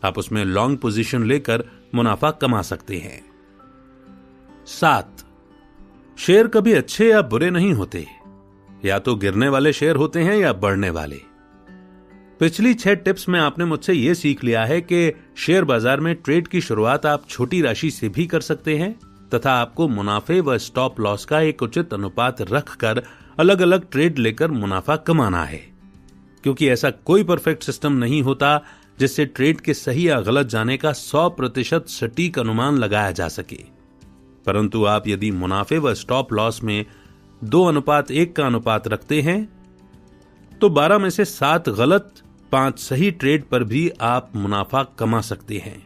आप उसमें लॉन्ग पोजीशन लेकर मुनाफा कमा सकते हैं। 7. शेयर कभी अच्छे या बुरे नहीं होते, या तो गिरने वाले शेयर होते हैं या बढ़ने वाले। पिछली 6 टिप्स में आपने मुझसे यह सीख लिया है कि शेयर बाजार में ट्रेड की शुरुआत आप छोटी राशि से भी कर सकते हैं तथा आपको मुनाफे व स्टॉप लॉस का एक उचित अनुपात रखकर अलग अलग ट्रेड लेकर मुनाफा कमाना है, क्योंकि ऐसा कोई परफेक्ट सिस्टम नहीं होता जिससे ट्रेड के सही या गलत जाने का 100% सटीक अनुमान लगाया जा सके। परंतु आप यदि मुनाफे व स्टॉप लॉस में 2:1 का अनुपात रखते हैं तो 12 में से 7 गलत 5 सही ट्रेड पर भी आप मुनाफा कमा सकते हैं।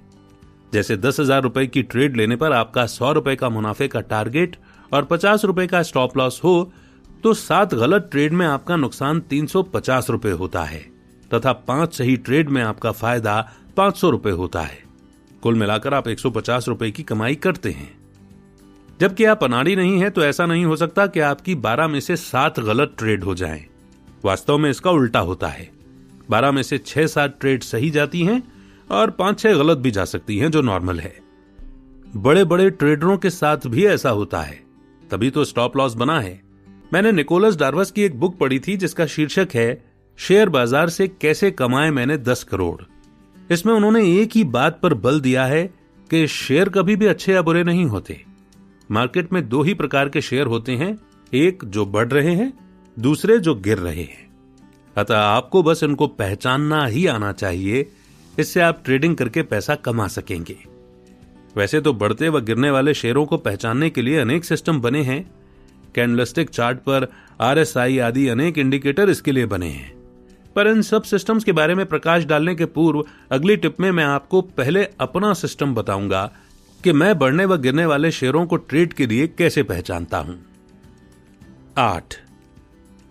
जैसे 10,000 रुपए की ट्रेड लेने पर आपका 100 रुपए का मुनाफे का टारगेट और 50 रुपए का स्टॉप लॉस हो तो 7 गलत ट्रेड में आपका नुकसान 350 रुपए होता है तथा 5 सही ट्रेड में आपका फायदा 500 रुपए होता है। कुल मिलाकर आप 150 रुपए की कमाई करते हैं। जबकि आप अनाड़ी नहीं हैं तो ऐसा नहीं हो सकता कि आपकी 12 में से 7 गलत ट्रेड हो जाएं। वास्तव में इसका उल्टा होता है, 12 में से 6-7 ट्रेड सही जाती हैं और 5-6 गलत भी जा सकती हैं, जो नॉर्मल है। बड़े बड़े ट्रेडरों के साथ भी ऐसा होता है, तभी तो स्टॉप लॉस बना है। मैंने निकोलस डार्वस की एक बुक पढ़ी थी जिसका शीर्षक है शेयर बाजार से कैसे कमाए मैंने 10 करोड़। इसमें उन्होंने एक ही बात पर बल दिया है कि शेयर कभी भी अच्छे या बुरे नहीं होते। मार्केट में 2 ही प्रकार के शेयर होते हैं, एक जो बढ़ रहे हैं, दूसरे जो गिर रहे हैं। अतः आपको बस इनको पहचानना ही आना चाहिए, इससे आप ट्रेडिंग करके पैसा कमा सकेंगे। वैसे तो बढ़ते व गिरने वाले शेयरों को पहचानने के लिए अनेक सिस्टम बने हैं। कैंडलस्टिक चार्ट पर RSI आदि अनेक इंडिकेटर इसके लिए बने हैं। पर इन सब सिस्टम्स के बारे में प्रकाश डालने के पूर्व अगली टिप में मैं आपको पहले अपना सिस्टम बताऊंगा कि मैं बढ़ने व गिरने वाले शेयरों को ट्रेड के लिए कैसे पहचानता हूं। 8.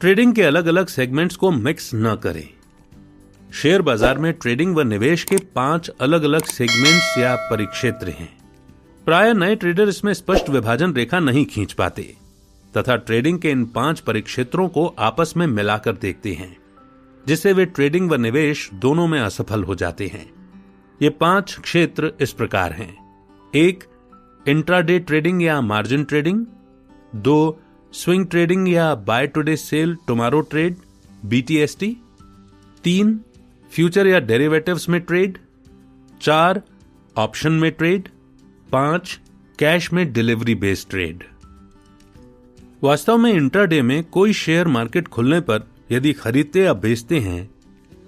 ट्रेडिंग के अलग अलग सेगमेंट्स को मिक्स न करें। शेयर बाजार में ट्रेडिंग व निवेश के 5 अलग अलग सेगमेंट्स या परिक्षेत्र हैं। प्राय नए ट्रेडर इसमें स्पष्ट विभाजन रेखा नहीं खींच पाते तथा ट्रेडिंग के इन 5 परिक्षेत्रों को आपस में मिलाकर देखते हैं, जिससे वे ट्रेडिंग व निवेश दोनों में असफल हो जाते हैं। ये 5 क्षेत्र इस प्रकार हैं। 1. इंट्राडे ट्रेडिंग या मार्जिन ट्रेडिंग। 2. स्विंग ट्रेडिंग या buy today sell tomorrow trade BTST। 3. Future या डेरिवेटिव्स में ट्रेड। 4. ऑप्शन में ट्रेड। 5. कैश में डिलीवरी बेस्ड ट्रेड। वास्तव में इंट्राडे में कोई शेयर मार्केट खुलने पर यदि खरीदते या बेचते हैं,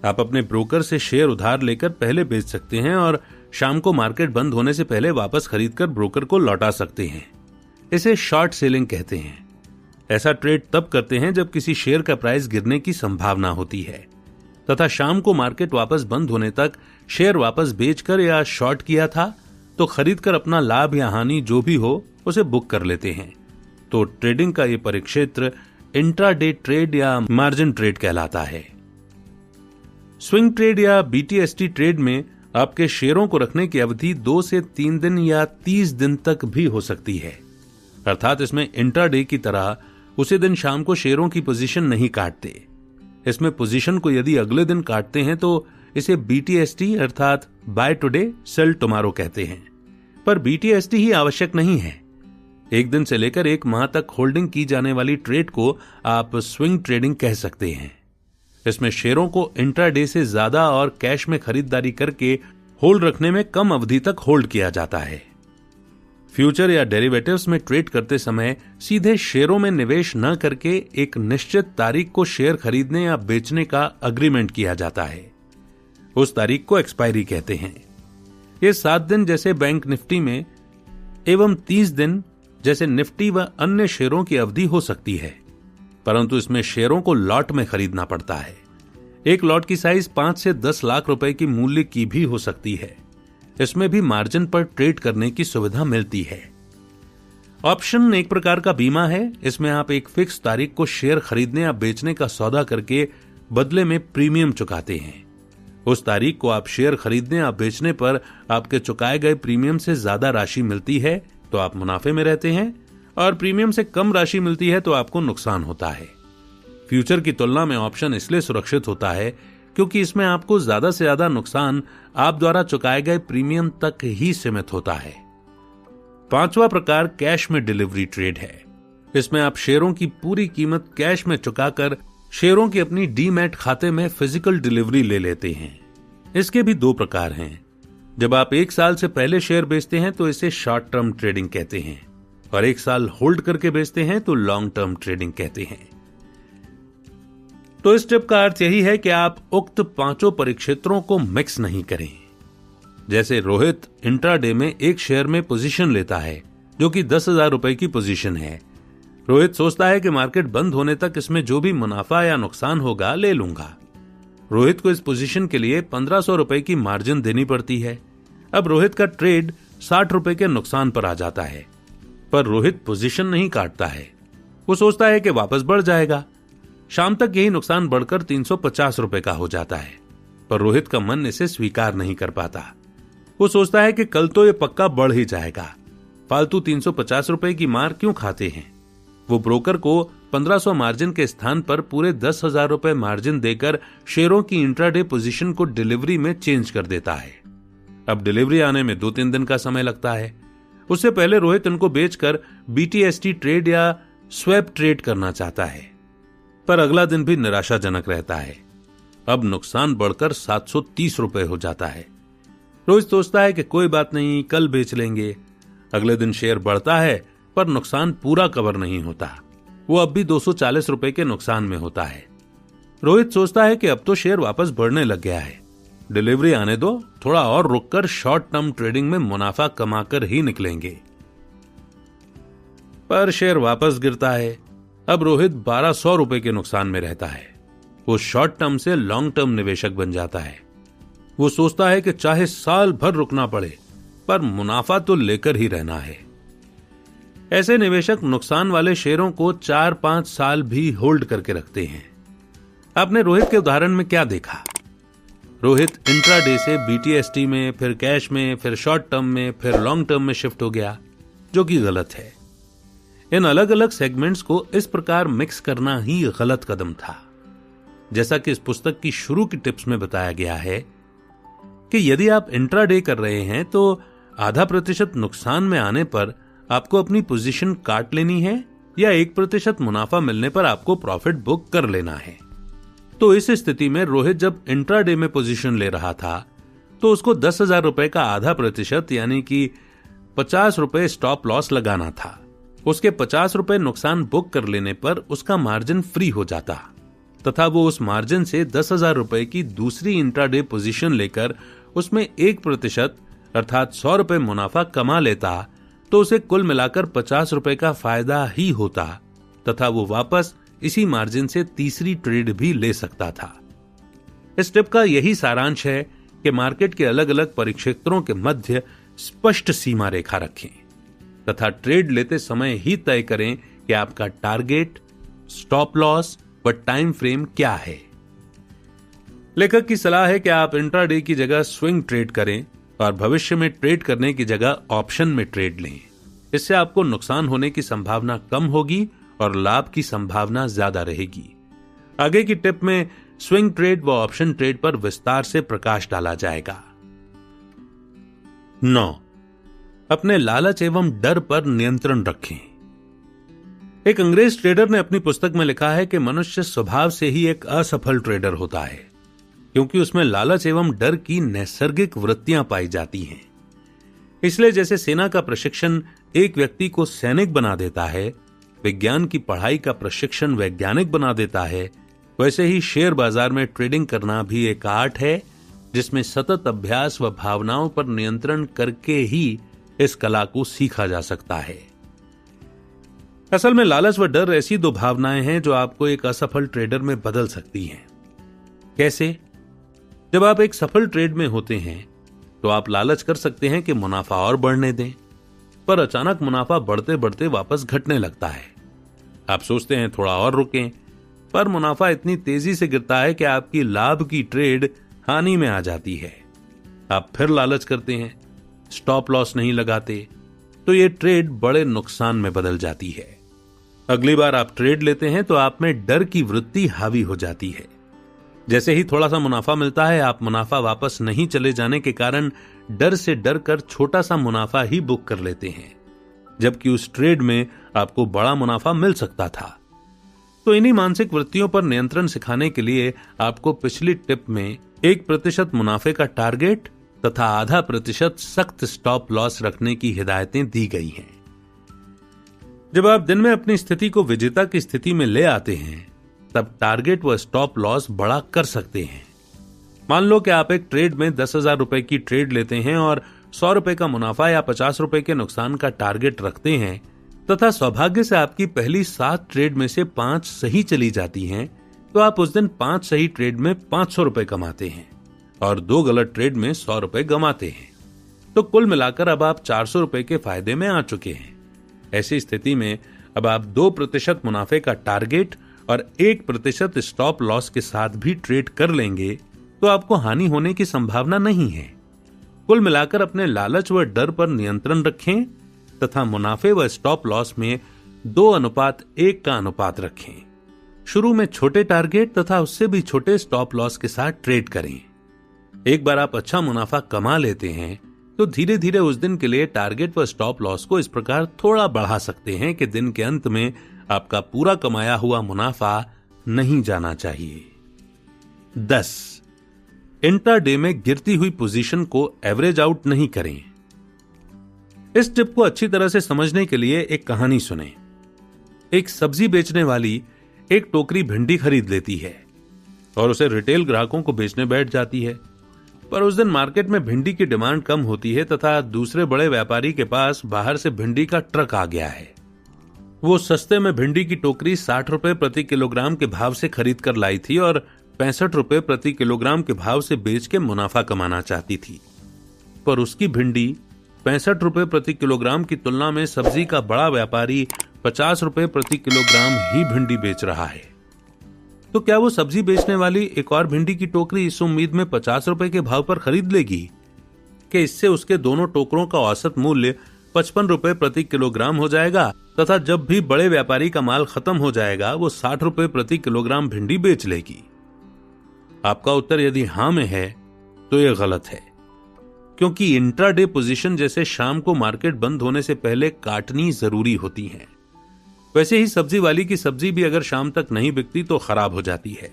आप अपने ब्रोकर से शेयर उधार लेकर पहले बेच सकते हैं और शाम को मार्केट बंद होने से पहले वापस खरीदकर ब्रोकर को लौटा सकते हैं। इसे शॉर्ट सेलिंग कहते हैं। ऐसा ट्रेड तब करते हैं जब किसी शेयर का प्राइस गिरने की संभावना होती है तथा शाम को मार्केट वापस बंद होने तक शेयर वापस बेचकर या शॉर्ट किया था तो खरीदकर अपना लाभ या हानि जो भी हो उसे बुक कर लेते हैं। तो ट्रेडिंग का यह परिक्षेत्र इंट्राडे ट्रेड या मार्जिन ट्रेड कहलाता है। स्विंग ट्रेड या BTST ट्रेड में आपके शेयरों को रखने की अवधि 2 से 3 दिन या 30 दिन तक भी हो सकती है। अर्थात इसमें इंट्राडे की तरह उसी दिन शाम को शेयरों की पोजीशन नहीं काटते। इसमें पोजीशन को यदि अगले दिन काटते हैं तो इसे BTST अर्थात बाय टुडे सेल टुमारो कहते हैं। पर BTST ही आवश्यक नहीं है। एक दिन से लेकर 1 माह तक होल्डिंग की जाने वाली ट्रेड को आप स्विंग ट्रेडिंग कह सकते हैं। इसमें शेयरों को इंट्राडे से ज्यादा और कैश में खरीदारी करके होल्ड रखने में कम अवधि तक होल्ड किया जाता है। फ्यूचर या डेरिवेटिव्स में ट्रेड करते समय सीधे शेयरों में निवेश न करके एक निश्चित तारीख को शेयर खरीदने या बेचने का अग्रीमेंट किया जाता है। उस तारीख को एक्सपायरी कहते हैं। ये 7 दिन जैसे बैंक निफ्टी में एवं 30 दिन जैसे निफ्टी व अन्य शेयरों की अवधि हो सकती है, परंतु इसमें शेयरों को लॉट में खरीदना पड़ता है। एक लॉट की साइज 5 से 10 लाख रुपए की मूल्य की भी हो सकती है। इसमें भी मार्जिन पर ट्रेड करने की सुविधा मिलती है। ऑप्शन एक प्रकार का बीमा है। इसमें आप एक फिक्स तारीख को शेयर खरीदने या बेचने का सौदा करके बदले में प्रीमियम चुकाते हैं। उस तारीख को आप शेयर खरीदने या बेचने पर आपके चुकाए गए प्रीमियम से ज्यादा राशि मिलती है तो आप मुनाफे में रहते हैं और प्रीमियम से कम राशि मिलती है तो आपको नुकसान होता है। फ्यूचर की तुलना में ऑप्शन इसलिए सुरक्षित होता है क्योंकि इसमें आपको ज्यादा से ज्यादा नुकसान आप द्वारा चुकाए गए प्रीमियम तक ही सीमित होता है। 5वां प्रकार कैश में डिलीवरी ट्रेड है। इसमें आप शेयरों की पूरी कीमत कैश में चुकाकर शेयरों की अपनी डीमैट खाते में फिजिकल डिलीवरी ले लेते हैं। इसके भी 2 प्रकार हैं। जब आप 1 साल से पहले शेयर बेचते हैं तो इसे शॉर्ट टर्म ट्रेडिंग कहते हैं और 1 साल होल्ड करके बेचते हैं तो लॉन्ग टर्म ट्रेडिंग कहते हैं। तो इस टिप का अर्थ यही है कि आप उक्त 5 परिक्षेत्रों को मिक्स नहीं करें। जैसे रोहित इंट्राडे में एक शेयर में पोजीशन लेता है जो कि 10,000 रुपए की पोजीशन है। रोहित सोचता है कि मार्केट बंद होने तक इसमें जो भी मुनाफा या नुकसान होगा ले लूंगा। रोहित को इस पोजीशन के लिए 1500 रुपए की मार्जिन देनी पड़ती है। अब रोहित का ट्रेड 60 रुपए के नुकसान पर आ जाता है, पर रोहित पोजीशन नहीं काटता है। वो सोचता है कि वापस बढ़ जाएगा। शाम तक यही नुकसान बढ़कर 350 रुपए का हो जाता है, पर रोहित का मन इसे स्वीकार नहीं कर पाता। वो सोचता है कि कल तो ये पक्का बढ़ ही जाएगा, फालतू 350 रुपए की मार क्यों खाते हैं। वो ब्रोकर को 1500 मार्जिन के स्थान पर पूरे 10,000 रुपए मार्जिन देकर शेयरों की इंट्राडे पोजीशन को डिलीवरी में चेंज कर देता है। अब डिलीवरी आने में 2-3 दिन का समय लगता है। उससे पहले रोहित इनको बेचकर BTST ट्रेड या स्वैप ट्रेड करना चाहता है, पर अगला दिन भी निराशाजनक रहता है। अब नुकसान बढ़कर 730 रुपए हो जाता है। रोहित सोचता है कि कोई बात नहीं, कल बेच लेंगे। अगले दिन शेयर बढ़ता है पर नुकसान पूरा कवर नहीं होता। वो अब भी 240 रुपए के नुकसान में होता है। रोहित सोचता है कि अब तो शेयर वापस बढ़ने लग गया है, डिलीवरी आने दो, थोड़ा और रुककर शॉर्ट टर्म ट्रेडिंग में मुनाफा कमाकर ही निकलेंगे। पर शेयर वापस गिरता है। अब रोहित 1200 रुपए के नुकसान में रहता है। वो शॉर्ट टर्म से लॉन्ग टर्म निवेशक बन जाता है। वो सोचता है कि चाहे साल भर रुकना पड़े पर मुनाफा तो लेकर ही रहना है। ऐसे निवेशक नुकसान वाले शेयरों को 4-5 साल भी होल्ड करके रखते हैं। आपने रोहित के उदाहरण में क्या देखा? रोहित इंट्राडे से बीटीएसटी में, फिर कैश में, फिर शॉर्ट टर्म में, फिर लॉन्ग टर्म में शिफ्ट हो गया, जो कि गलत है। इन अलग अलग सेगमेंट्स को इस प्रकार मिक्स करना ही गलत कदम था। जैसा कि इस पुस्तक की शुरू की टिप्स में बताया गया है कि यदि आप इंट्राडे कर रहे हैं तो 0.5% नुकसान में आने पर आपको अपनी पोजीशन काट लेनी है या 1% मुनाफा मिलने पर आपको प्रॉफिट बुक कर लेना है। तो इस स्थिति में रोहित जब इंट्राडे में पोजीशन ले रहा था तो उसको 10,000 रुपए का 0.5% यानी कि 50 रुपए स्टॉप लॉस लगाना था। उसके 50 रुपए नुकसान बुक कर लेने पर उसका मार्जिन फ्री हो जाता तथा वो उस मार्जिन से 10,000 रुपए की दूसरी इंट्राडे पोजीशन लेकर उसमें 1% अर्थात 100 रुपए मुनाफा कमा लेता तो उसे कुल मिलाकर 50 रुपए का फायदा ही होता तथा वो वापस इसी मार्जिन से तीसरी ट्रेड भी ले सकता था। इस टिप का यही सारांश है कि मार्केट के अलग अलग परिक्षेत्रों के मध्य स्पष्ट सीमा रेखा रखें तथा ट्रेड लेते समय ही तय करें कि आपका टारगेट, स्टॉप लॉस व टाइम फ्रेम क्या है। लेखक की सलाह है कि आप इंट्राडे की जगह स्विंग ट्रेड करें और भविष्य में ट्रेड करने की जगह ऑप्शन में ट्रेड लें। इससे आपको नुकसान होने की संभावना कम होगी और लाभ की संभावना ज्यादा रहेगी। आगे की टिप में स्विंग ट्रेड व ऑप्शन ट्रेड पर विस्तार से प्रकाश डाला जाएगा। 9. अपने लालच एवं डर पर नियंत्रण रखें। एक अंग्रेज ट्रेडर ने अपनी पुस्तक में लिखा है कि मनुष्य स्वभाव से ही एक असफल ट्रेडर होता है क्योंकि उसमें लालच एवं डर की नैसर्गिक वृत्तियां पाई जाती हैं। इसलिए जैसे सेना का प्रशिक्षण एक व्यक्ति को सैनिक बना देता है, विज्ञान की पढ़ाई का प्रशिक्षण वैज्ञानिक बना देता है, वैसे ही शेयर बाजार में ट्रेडिंग करना भी एक आर्ट है जिसमें सतत अभ्यास व भावनाओं पर नियंत्रण करके ही इस कला को सीखा जा सकता है। असल में लालच व डर ऐसी दो भावनाएं हैं जो आपको एक असफल ट्रेडर में बदल सकती हैं। कैसे? जब आप एक सफल ट्रेड में होते हैं तो आप लालच कर सकते हैं कि मुनाफा और बढ़ने दें, पर अचानक मुनाफा बढ़ते बढ़ते वापस घटने लगता है। आप सोचते हैं थोड़ा और रुकें, पर मुनाफा इतनी तेजी से गिरता है कि आपकी लाभ की ट्रेड हानि में आ जाती है। आप फिर लालच करते हैं, स्टॉप लॉस नहीं लगाते, तो ये ट्रेड बड़े नुकसान में बदल जाती है। अगली बार आप ट्रेड लेते हैं तो आप में डर की वृत्ति हावी हो जाती है। जैसे ही थोड़ा सा मुनाफा मिलता है, आप मुनाफा वापस नहीं चले जाने के कारण डर से डर कर छोटा सा मुनाफा ही बुक कर लेते हैं, जबकि उस ट्रेड में आपको बड़ा मुनाफा मिल सकता था। तो इन्हीं मानसिक वृत्तियों पर नियंत्रण सिखाने के लिए आपको पिछली टिप में 1% मुनाफे का टारगेट तथा 0.5% सख्त स्टॉप लॉस रखने की हिदायतें दी गई हैं। जब आप दिन में अपनी स्थिति को विजेता की स्थिति में ले आते हैं तब टारगेट व स्टॉप लॉस बड़ा कर सकते हैं। मान लो कि आप एक ट्रेड में 10,000 रुपए की ट्रेड लेते हैं और 100 रुपए का मुनाफा या 50 रुपए के नुकसान का टारगेट रखते हैं तथा सौभाग्य से आपकी पहली 7 ट्रेड में से 5 सही चली जाती हैं, तो आप उस दिन 5 सही ट्रेड में 500 रुपए कमाते हैं और 2 गलत ट्रेड में 100 रुपए गंवाते हैं। तो कुल मिलाकर अब आप 400 रुपए के फायदे में आ चुके हैं। ऐसी स्थिति में अब आप 2% मुनाफे का टारगेट और 1% स्टॉप लॉस के साथ भी ट्रेड कर लेंगे तो आपको हानि होने की संभावना नहीं है। कुल मिलाकर अपने लालच व डर पर नियंत्रण रखें तथा मुनाफे व स्टॉप लॉस में 2:1 का अनुपात रखें। शुरू में छोटे टारगेट तथा उससे भी छोटे स्टॉप लॉस के साथ ट्रेड करें। एक बार आप अच्छा मुनाफा कमा लेते हैं तो धीरे धीरे उस दिन के लिए टारगेट व स्टॉप लॉस को इस प्रकार थोड़ा बढ़ा सकते हैं कि दिन के अंत में आपका पूरा कमाया हुआ मुनाफा नहीं जाना चाहिए। 10. इंट्राडे में गिरती हुई पोजीशन को एवरेज आउट नहीं करें। इस टिप को अच्छी तरह से समझने के लिए एक कहानी सुने। एक सब्जी बेचने वाली एक टोकरी भिंडी खरीद लेती है और उसे रिटेल ग्राहकों को बेचने बैठ जाती है। पर उस दिन मार्केट में भिंडी की डिमांड कम होती है तथा दूसरे बड़े व्यापारी के पास बाहर से भिंडी का ट्रक आ गया है। वो सस्ते में भिंडी की टोकरी 60 रुपए प्रति किलोग्राम के भाव से खरीद कर लाई थी और 65 रुपए प्रति किलोग्राम के भाव से बेच के मुनाफा कमाना चाहती थी। पर उसकी भिंडी 65 रुपए प्रति किलोग्राम की तुलना में सब्जी का बड़ा व्यापारी 50 रुपए प्रति किलोग्राम ही भिंडी बेच रहा है। तो क्या वो सब्जी बेचने वाली एक और भिंडी की टोकरी इस उम्मीद में 50 रुपए के भाव पर खरीद लेगी कि इससे उसके दोनों टोकरों का औसत मूल्य 55 रुपए प्रति किलोग्राम हो जाएगा तथा जब भी बड़े व्यापारी का माल खत्म हो जाएगा वो 60 रुपए प्रति किलोग्राम भिंडी बेच लेगी? आपका उत्तर यदि हां में है तो यह गलत है, क्योंकि इंट्राडे पोजीशन जैसे शाम को मार्केट बंद होने से पहले काटनी जरूरी होती है। वैसे ही सब्जी वाली की सब्जी भी अगर शाम तक नहीं बिकती तो खराब हो जाती है।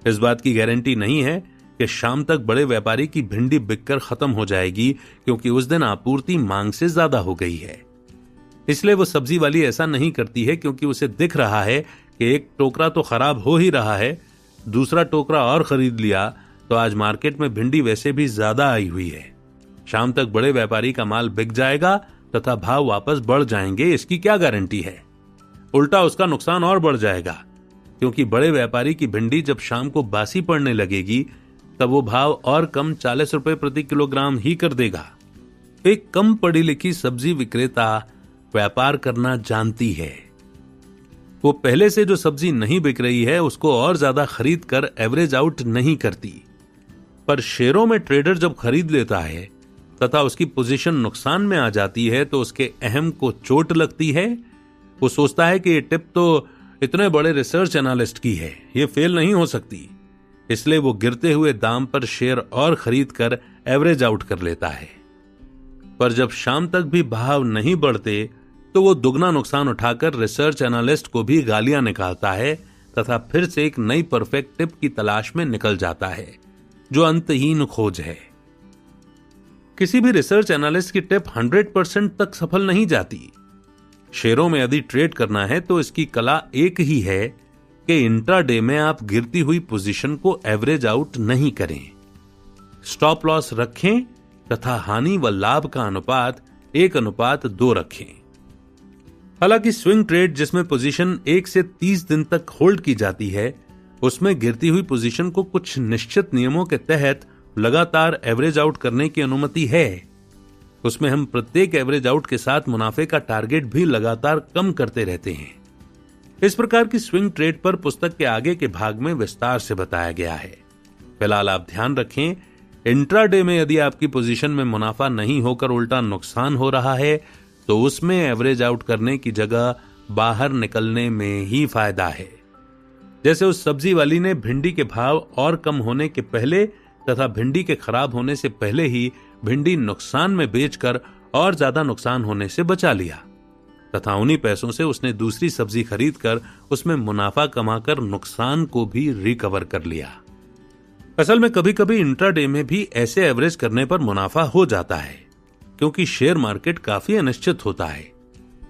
इस बात की गारंटी नहीं है कि शाम तक बड़े व्यापारी की भिंडी बिककर खत्म हो जाएगी, क्योंकि उस दिन आपूर्ति मांग से ज्यादा हो गई है। इसलिए वो सब्जी वाली ऐसा नहीं करती है, क्योंकि उसे दिख रहा है कि एक टोकरा तो खराब हो ही रहा है, दूसरा टोकरा और खरीद लिया तो आज मार्केट में भिंडी वैसे भी ज्यादा आई हुई है। शाम तक बड़े व्यापारी का माल बिक जाएगा तथा भाव वापस बढ़ जाएंगे, इसकी क्या गारंटी है? उल्टा उसका नुकसान और बढ़ जाएगा, क्योंकि बड़े व्यापारी की भिंडी जब शाम को बासी पड़ने लगेगी तब वो भाव और कम 40 रुपए प्रति किलोग्राम ही कर देगा। एक कम पढ़ी लिखी सब्जी विक्रेता व्यापार करना जानती है। वो पहले से जो सब्जी नहीं बिक रही है उसको और ज्यादा खरीद कर एवरेज आउट नहीं करती। पर शेयरों में ट्रेडर जब खरीद लेता है तथा उसकी पोजीशन नुकसान में आ जाती है तो उसके अहम को चोट लगती है। वो सोचता है कि ये टिप तो इतने बड़े रिसर्च एनालिस्ट की है, ये फेल नहीं हो सकती। इसलिए वो गिरते हुए दाम पर शेयर और खरीद कर एवरेज आउट कर लेता है। पर जब शाम तक भी भाव नहीं बढ़ते तो वो दुगना नुकसान उठाकर रिसर्च एनालिस्ट को भी गालियां निकालता है तथा फिर से एक नई परफेक्ट टिप की तलाश में निकल जाता है, जो अंतहीन खोज है। किसी भी रिसर्च एनालिस्ट की टिप 100% तक सफल नहीं जाती। शेयरों में यदि ट्रेड करना है तो इसकी कला एक ही है कि इंट्राडे में आप गिरती हुई पोजीशन को एवरेज आउट नहीं करें, स्टॉप लॉस रखें तथा हानि व लाभ का अनुपात 1:2 रखें। हालांकि स्विंग ट्रेड जिसमें पोजीशन 1 से 30 दिन तक होल्ड की जाती है, उसमें गिरती हुई पोजीशन को कुछ निश्चित नियमों के तहत लगातार एवरेज आउट करने की अनुमति है। उसमें हम प्रत्येक एवरेज आउट के साथ मुनाफे का टारगेट भी लगातार कम करते रहते हैं। इस प्रकार की स्विंग ट्रेड पर पुस्तक के आगे के भाग में विस्तार से बताया गया है। फिलहाल आप ध्यान रखें, इंट्राडे में यदि आपकी पोजीशन में मुनाफा नहीं होकर उल्टा नुकसान हो रहा है तो उसमें एवरेज आउट करने की जगह बाहर निकलने में ही फायदा है। जैसे उस सब्जी वाली ने भिंडी के भाव और कम होने के पहले तथा भिंडी के खराब होने से पहले ही भिंडी नुकसान में बेचकर और ज्यादा नुकसान होने से बचा लिया तथा उन्हीं पैसों से उसने दूसरी सब्जी खरीदकर उसमें मुनाफा कमाकर नुकसान को भी रिकवर कर लिया। असल में कभी कभी इंट्राडे में भी ऐसे एवरेज करने पर मुनाफा हो जाता है, क्योंकि शेयर मार्केट काफी अनिश्चित होता है।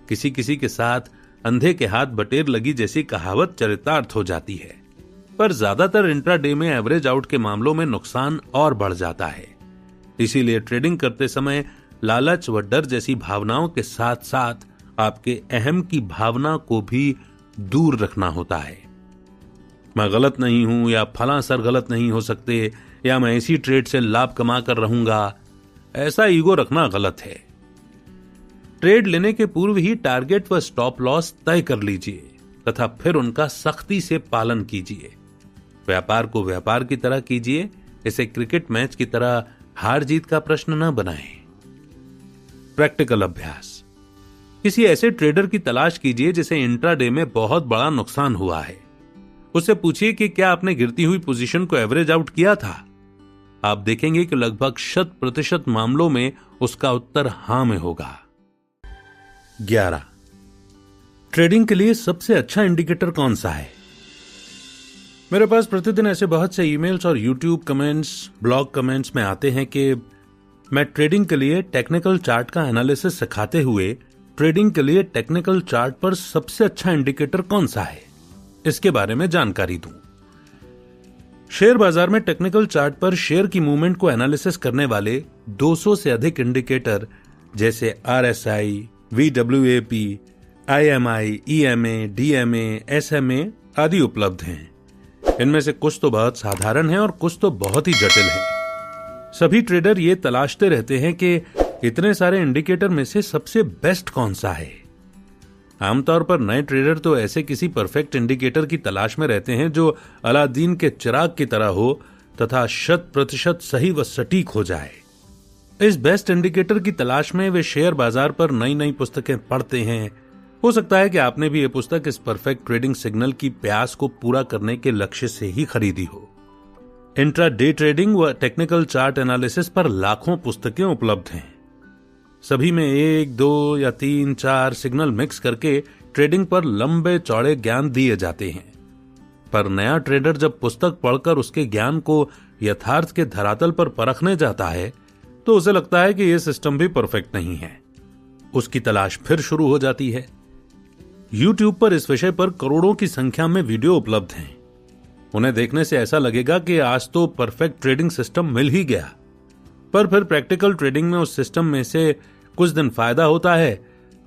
किसी किसी के साथ अंधे के हाथ बटेर लगी जैसी कहावत चरितार्थ हो जाती है। पर ज्यादातर इंट्राडे में एवरेज आउट के मामलों में नुकसान और बढ़ जाता है। इसीलिए ट्रेडिंग करते समय लालच व डर जैसी भावनाओं के साथ साथ आपके अहम की भावना को भी दूर रखना होता है। मैं गलत नहीं हूं या फलां सर गलत नहीं हो सकते या मैं इसी ट्रेड से लाभ कमा कर रहूंगा, ऐसा ईगो रखना गलत है। ट्रेड लेने के पूर्व ही टारगेट व स्टॉप लॉस तय कर लीजिए तथा फिर उनका सख्ती से पालन कीजिए। व्यापार को व्यापार की तरह कीजिए, इसे क्रिकेट मैच की तरह हार जीत का प्रश्न न बनाएं। प्रैक्टिकल अभ्यास। किसी ऐसे ट्रेडर की तलाश कीजिए जिसे इंट्राडे में बहुत बड़ा नुकसान हुआ है। उससे पूछिए कि क्या आपने गिरती हुई पोजीशन को एवरेज आउट किया था। आप देखेंगे कि लगभग 100% मामलों में उसका उत्तर हां में होगा। 11. ट्रेडिंग के लिए सबसे अच्छा इंडिकेटर कौन सा है? मेरे पास प्रतिदिन ऐसे बहुत से ईमेल्स और यूट्यूब कमेंट्स, ब्लॉग कमेंट्स में आते हैं कि मैं ट्रेडिंग के लिए टेक्निकल चार्ट का एनालिसिस सिखाते हुए ट्रेडिंग के लिए टेक्निकल चार्ट पर सबसे अच्छा इंडिकेटर कौन सा है, इसके बारे में जानकारी दूं। शेयर बाजार में टेक्निकल चार्ट पर शेयर की मूवमेंट को एनालिसिस करने वाले 200 से अधिक इंडिकेटर जैसे RSI, VWAP, IMI, EMA, DMA, SMA आदि उपलब्ध हैं। इनमें से कुछ तो बहुत साधारण हैं और कुछ तो बहुत ही जटिल हैं। सभी ट्रेडर ये तलाशते रहते हैं कि इतने सारे इंडिकेटर में से सबसे बेस्ट कौन सा है। आमतौर पर नए ट्रेडर तो ऐसे किसी परफेक्ट इंडिकेटर की तलाश में रहते हैं जो अलादीन के चिराग की तरह हो तथा 100% सही व सटीक हो जाए। इस बेस्ट इंडिकेटर की तलाश में वे शेयर बाजार पर नई नई पुस्तकें पढ़ते हैं। हो सकता है कि आपने भी यह पुस्तक इस परफेक्ट ट्रेडिंग सिग्नल की प्यास को पूरा करने के लक्ष्य से ही खरीदी हो। इंट्राडे ट्रेडिंग व टेक्निकल चार्ट एनालिसिस पर लाखों पुस्तकें उपलब्ध हैं। सभी में 1, 2 या 3, 4 सिग्नल मिक्स करके ट्रेडिंग पर लंबे चौड़े ज्ञान दिए जाते हैं। पर नया ट्रेडर जब पुस्तक पढ़कर उसके ज्ञान को यथार्थ के धरातल पर परखने जाता है तो उसे लगता है कि यह सिस्टम भी परफेक्ट नहीं है। उसकी तलाश फिर शुरू हो जाती है। YouTube पर इस विषय पर करोड़ों की संख्या में वीडियो उपलब्ध हैं। उन्हें देखने से ऐसा लगेगा कि आज तो परफेक्ट ट्रेडिंग सिस्टम मिल ही गया, पर फिर प्रैक्टिकल ट्रेडिंग में उस सिस्टम में से कुछ दिन फायदा होता है,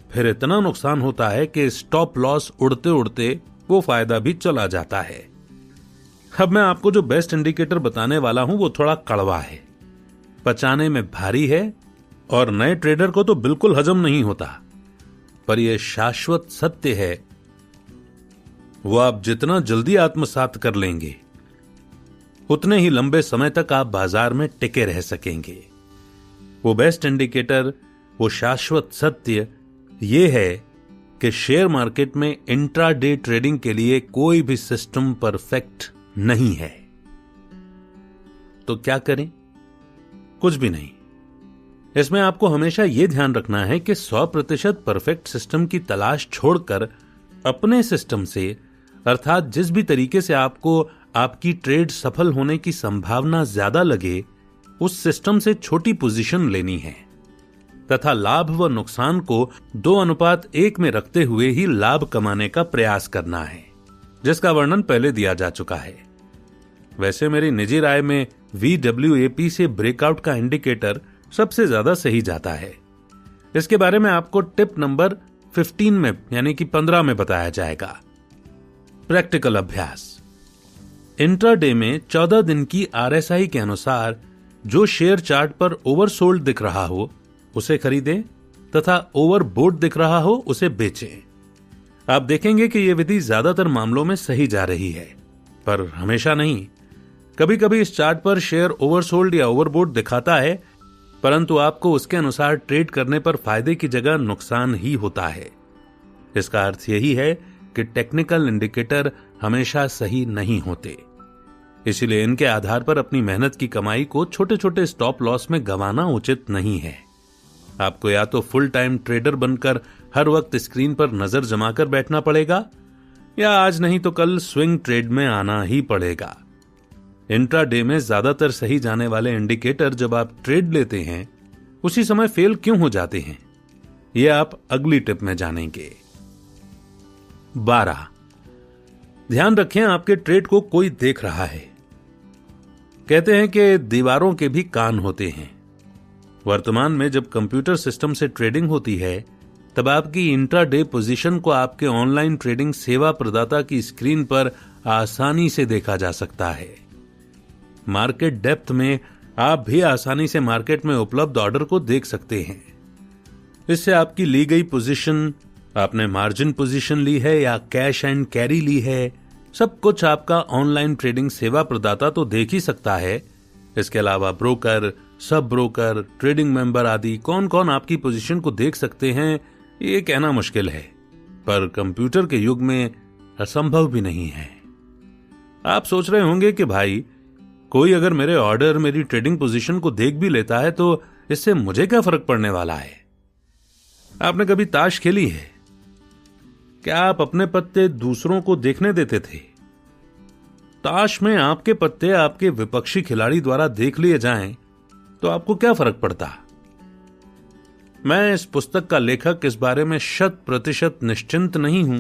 फिर इतना नुकसान होता है कि स्टॉप लॉस उड़ते उड़ते वो फायदा भी चला जाता है। अब मैं आपको जो बेस्ट इंडिकेटर बताने वाला हूं वो थोड़ा कड़वा है, पचाने में भारी है और नए ट्रेडर को तो बिल्कुल हजम नहीं होता, पर यह शाश्वत सत्य है। वो आप जितना जल्दी आत्मसात कर लेंगे उतने ही लंबे समय तक आप बाजार में टिके रह सकेंगे। वो बेस्ट इंडिकेटर, वो शाश्वत सत्य ये है कि शेयर मार्केट में इंट्राडे ट्रेडिंग के लिए कोई भी सिस्टम परफेक्ट नहीं है। तो क्या करें? कुछ भी नहीं। इसमें आपको हमेशा यह ध्यान रखना है कि 100% परफेक्ट सिस्टम की तलाश छोड़कर अपने सिस्टम से, अर्थात जिस भी तरीके से आपको आपकी ट्रेड सफल होने की संभावना ज्यादा लगे, उस सिस्टम से छोटी पोजीशन लेनी है तथा लाभ व नुकसान को 2:1 में रखते हुए ही लाभ कमाने का प्रयास करना है, जिसका वर्णन पहले दिया जा चुका है। वैसे मेरी निजी राय में VWAP से ब्रेकआउट का इंडिकेटर सबसे ज्यादा सही जाता है। इसके बारे में आपको टिप नंबर 15 में यानी कि 15 में बताया जाएगा। प्रैक्टिकल अभ्यास। इंट्राडे में 14 दिन की RSI के अनुसार जो शेयर चार्ट पर ओवरसोल्ड दिख रहा हो उसे खरीदें तथा ओवरबोट दिख रहा हो उसे बेचें। आप देखेंगे कि यह विधि ज्यादातर मामलों में सही जा रही है, पर हमेशा नहीं। कभी कभी इस चार्ट पर शेयर ओवरसोल्ड या ओवरबोट दिखाता है, परंतु आपको उसके अनुसार ट्रेड करने पर फायदे की जगह नुकसान ही होता है। इसका अर्थ यही है कि टेक्निकल इंडिकेटर हमेशा सही नहीं होते। इसलिए इनके आधार पर अपनी मेहनत की कमाई को छोटे छोटे स्टॉप लॉस में गंवाना उचित नहीं है। आपको या तो फुल टाइम ट्रेडर बनकर हर वक्त स्क्रीन पर नजर जमाकर बैठना पड़ेगा, या आज नहीं तो कल स्विंग ट्रेड में आना ही पड़ेगा। इंट्राडे में ज्यादातर सही जाने वाले इंडिकेटर जब आप ट्रेड लेते हैं उसी समय फेल क्यों हो जाते हैं, यह आप अगली टिप में जानेंगे। 12. ध्यान रखें आपके ट्रेड को कोई देख रहा है। कहते हैं कि दीवारों के भी कान होते हैं। वर्तमान में जब कंप्यूटर सिस्टम से ट्रेडिंग होती है तब आपकी इंट्राडे पोजीशन को आपके ऑनलाइन ट्रेडिंग सेवा प्रदाता की स्क्रीन पर आसानी से देखा जा सकता है। मार्केट डेप्थ में आप भी आसानी से मार्केट में उपलब्ध ऑर्डर को देख सकते हैं। इससे आपकी ली गई पोजीशन, आपने मार्जिन पोजीशन ली है या कैश एंड कैरी ली है, सब कुछ आपका ऑनलाइन ट्रेडिंग सेवा प्रदाता तो देख ही सकता है। इसके अलावा broker, sub broker, trading member आदि कौन कौन आपकी पोजीशन को देख सकते हैं ये कहना मुश्किल है, पर कंप्यूटर के युग में असंभव भी नहीं है। आप सोच रहे होंगे कि भाई कोई अगर मेरे ऑर्डर, मेरी ट्रेडिंग पोजीशन को देख भी लेता है तो इससे मुझे क्या फर्क पड़ने वाला है। आपने कभी ताश खेली है? क्या आप अपने पत्ते दूसरों को देखने देते थे? ताश में आपके पत्ते आपके विपक्षी खिलाड़ी द्वारा देख लिए जाएं तो आपको क्या फर्क पड़ता? मैं इस पुस्तक का लेखक इस बारे में 100% निश्चिंत नहीं हूं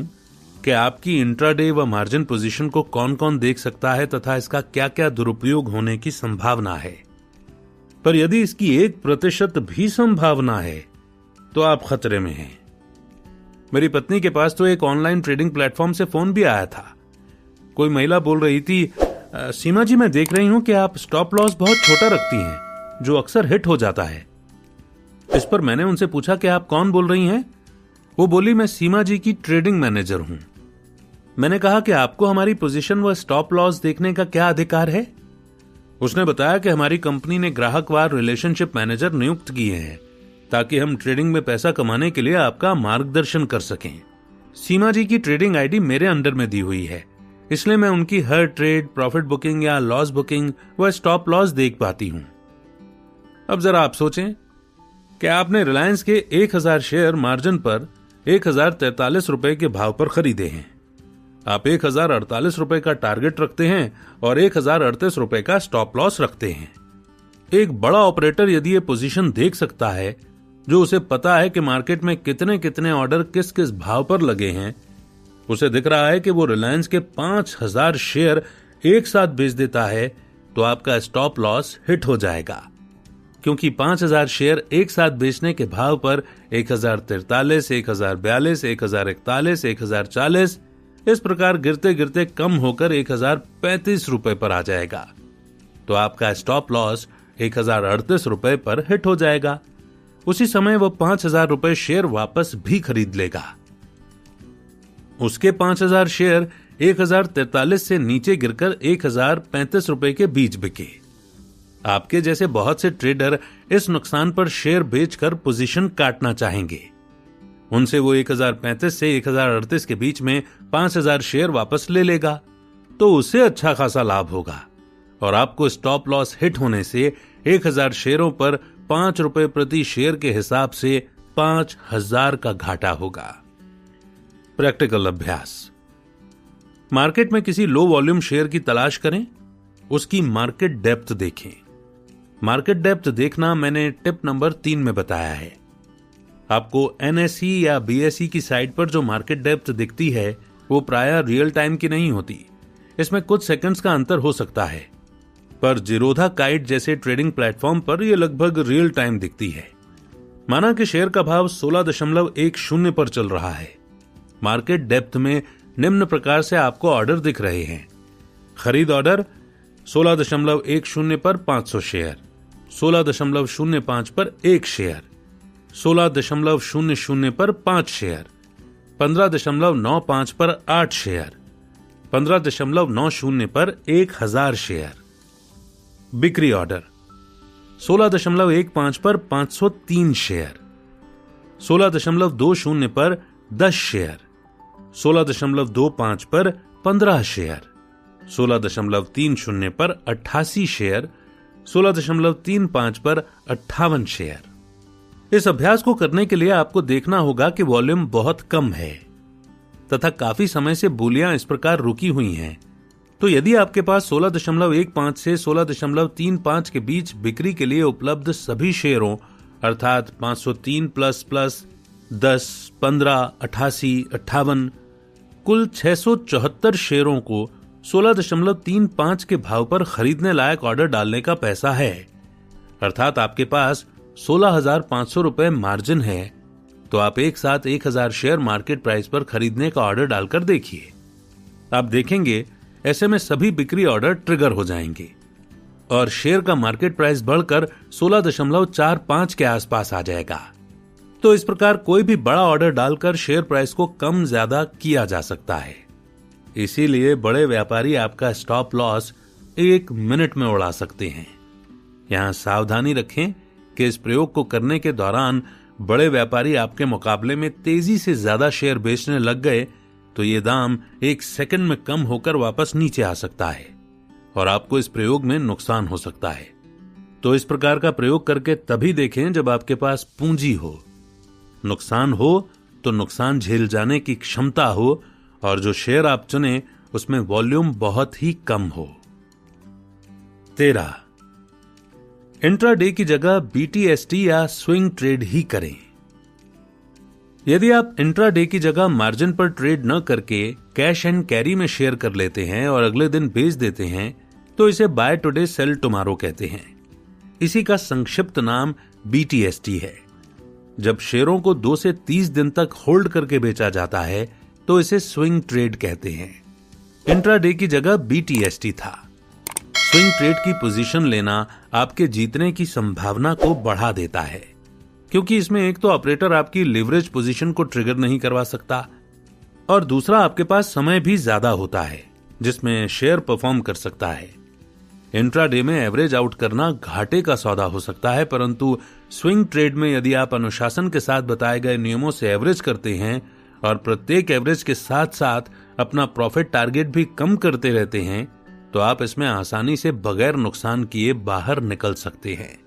कि आपकी इंट्राडे व मार्जिन पोजीशन को कौन कौन देख सकता है तथा इसका क्या क्या दुरुपयोग होने की संभावना है। पर यदि इसकी 1% भी संभावना है तो आप खतरे में हैं। मेरी पत्नी के पास तो एक ऑनलाइन ट्रेडिंग प्लेटफॉर्म से फोन भी आया था। कोई महिला बोल रही थी, सीमा जी, मैं देख रही हूं कि आप स्टॉप लॉस बहुत छोटा रखती हैं, जो अक्सर हिट हो जाता है। इस पर मैंने उनसे पूछा कि आप कौन बोल रही हैं? वो बोली, मैं सीमा जी की ट्रेडिंग मैनेजर हूं। मैंने कहा कि आपको हमारी पोजीशन व स्टॉप लॉस देखने का क्या अधिकार है? उसने बताया कि हमारी कंपनी ने ग्राहकवार रिलेशनशिप मैनेजर नियुक्त किए हैं ताकि हम ट्रेडिंग में पैसा कमाने के लिए आपका मार्गदर्शन कर सकें। सीमा जी की ट्रेडिंग आईडी मेरे अंडर में दी हुई है, इसलिए मैं उनकी हर ट्रेड, प्रॉफिट बुकिंग या लॉस बुकिंग व स्टॉप लॉस देख पाती हूं। अब जरा आप सोचें कि आपने रिलायंस के 1000 शेयर मार्जिन पर 1043 रुपए के भाव पर खरीदे हैं। आप 1048 रुपए का टारगेट रखते हैं और 1038 रुपए का स्टॉप लॉस रखते हैं। एक बड़ा ऑपरेटर यदि ये पोजीशन देख सकता है, जो उसे पता है कि मार्केट में कितने कितने ऑर्डर किस किस भाव पर लगे हैं, उसे दिख रहा है कि वो रिलायंस के 5000 शेयर एक साथ बेच देता है, तो आपका स्टॉप लॉस हिट हो जाएगा। क्योंकि 5000 शेयर एक साथ बेचने के भाव पर 1043, 1042, 1041, 1040 इस प्रकार गिरते गिरते कम होकर 1035 रुपए पर आ जाएगा, तो आपका स्टॉप लॉस 1038 रुपए पर हिट हो जाएगा। उसी समय वो 5000 रुपए शेयर वापस भी खरीद लेगा। उसके 5000 शेयर 1043 से नीचे गिरकर 1035 रुपए के बीच बिके। आपके जैसे बहुत से ट्रेडर इस नुकसान पर शेयर बेचकर पोजीशन काटना चाहेंगे। उनसे वो 1035 से 1038 के बीच में 5000 शेयर वापस ले लेगा, तो उसे अच्छा खासा लाभ होगा और आपको स्टॉप लॉस हिट होने से 1000 शेयरों पर 5 रुपए प्रति शेयर के हिसाब से 5000 का घाटा होगा। प्रैक्टिकल अभ्यास। मार्केट में किसी लो वॉल्यूम शेयर की तलाश करें, उसकी मार्केट डेप्थ देखें। मार्केट डेप्थ देखना मैंने टिप नंबर 3 में बताया है। आपको NSE या BSE की साइट पर जो मार्केट डेप्थ दिखती है वो प्रायः रियल टाइम की नहीं होती। इसमें कुछ सेकंड्स का अंतर हो सकता है, पर जीरोधा काइट जैसे ट्रेडिंग प्लेटफॉर्म पर यह लगभग रियल टाइम दिखती है। माना कि शेयर का भाव 16.10 पर चल रहा है। मार्केट डेप्थ में निम्न प्रकार से आपको ऑर्डर दिख रहे हैं। खरीद ऑर्डर 16.10 पर 500 शेयर, 16.05 पर 1 शेयर, 16.00 पर 5 शेयर, 15.95 पर 8 शेयर, 15.90 पर 1000 शेयर। बिक्री ऑर्डर 16.15 पर 503 शेयर, 16.20 पर 10 शेयर, 16.25 पर 15 शेयर, 16.30 पर 88 शेयर, 16.35 पर 58 शेयर। इस अभ्यास को करने के लिए आपको देखना होगा कि वॉल्यूम बहुत कम है तथा काफी समय से बोलियां इस प्रकार रुकी हुई हैं। तो यदि आपके पास 16.15 से 16.35 के बीच बिक्री के लिए उपलब्ध सभी शेयरों अर्थात 503 प्लस 10, 15, 88, 58 कुल 674 शेयरों को 16.35 के भाव पर खरीदने लायक ऑर्डर डालने का पैसा है, अर्थात आपके पास 16,500 रुपए मार्जिन है, तो आप एक साथ 1000 शेयर मार्केट प्राइस पर खरीदने का ऑर्डर डालकर देखिए। आप देखेंगे ऐसे में सभी बिक्री ऑर्डर ट्रिगर हो जाएंगे और शेयर का मार्केट प्राइस बढ़कर 16.45 के आसपास आ जाएगा। तो इस प्रकार कोई भी बड़ा ऑर्डर डालकर शेयर प्राइस को कम ज्यादा किया जा सकता है। इसीलिए बड़े व्यापारी आपका स्टॉप लॉस 1 मिनट में उड़ा सकते हैं। यहां सावधानी रखें कि इस प्रयोग को करने के दौरान बड़े व्यापारी आपके मुकाबले में तेजी से ज्यादा शेयर बेचने लग गए तो ये दाम 1 सेकंड में कम होकर वापस नीचे आ सकता है और आपको इस प्रयोग में नुकसान हो सकता है। तो इस प्रकार का प्रयोग करके तभी देखें जब आपके पास पूंजी हो, नुकसान हो तो नुकसान झेल जाने की क्षमता हो और जो शेयर आप चुने उसमें वॉल्यूम बहुत ही कम हो। 13. इंट्राडे की जगह BTST या स्विंग ट्रेड ही करें। यदि आप इंट्राडे की जगह मार्जिन पर ट्रेड न करके कैश एंड कैरी में शेयर कर लेते हैं और अगले दिन बेच देते हैं तो इसे बाय टुडे सेल टुमारो कहते हैं। इसी का संक्षिप्त नाम BTST है। जब शेयरों को 2 से 30 दिन तक होल्ड करके बेचा जाता है तो इसे स्विंग ट्रेड कहते हैं। इंट्राडे की जगह BTST था। स्विंग ट्रेड की पोजीशन लेना आपके जीतने की संभावना को बढ़ा देता है, क्योंकि इसमें एक तो ऑपरेटर आपकी लिवरेज पोजीशन को ट्रिगर नहीं करवा सकता और दूसरा आपके पास समय भी ज्यादा होता है जिसमें शेयर परफॉर्म कर सकता है। इंट्राडे में एवरेज आउट करना घाटे का सौदा हो सकता है, परंतु स्विंग ट्रेड में यदि आप अनुशासन के साथ बताए गए नियमों से एवरेज करते हैं और प्रत्येक एवरेज के साथ साथ अपना प्रॉफिट टारगेट भी कम करते रहते हैं तो आप इसमें आसानी से बगैर नुकसान किए बाहर निकल सकते हैं।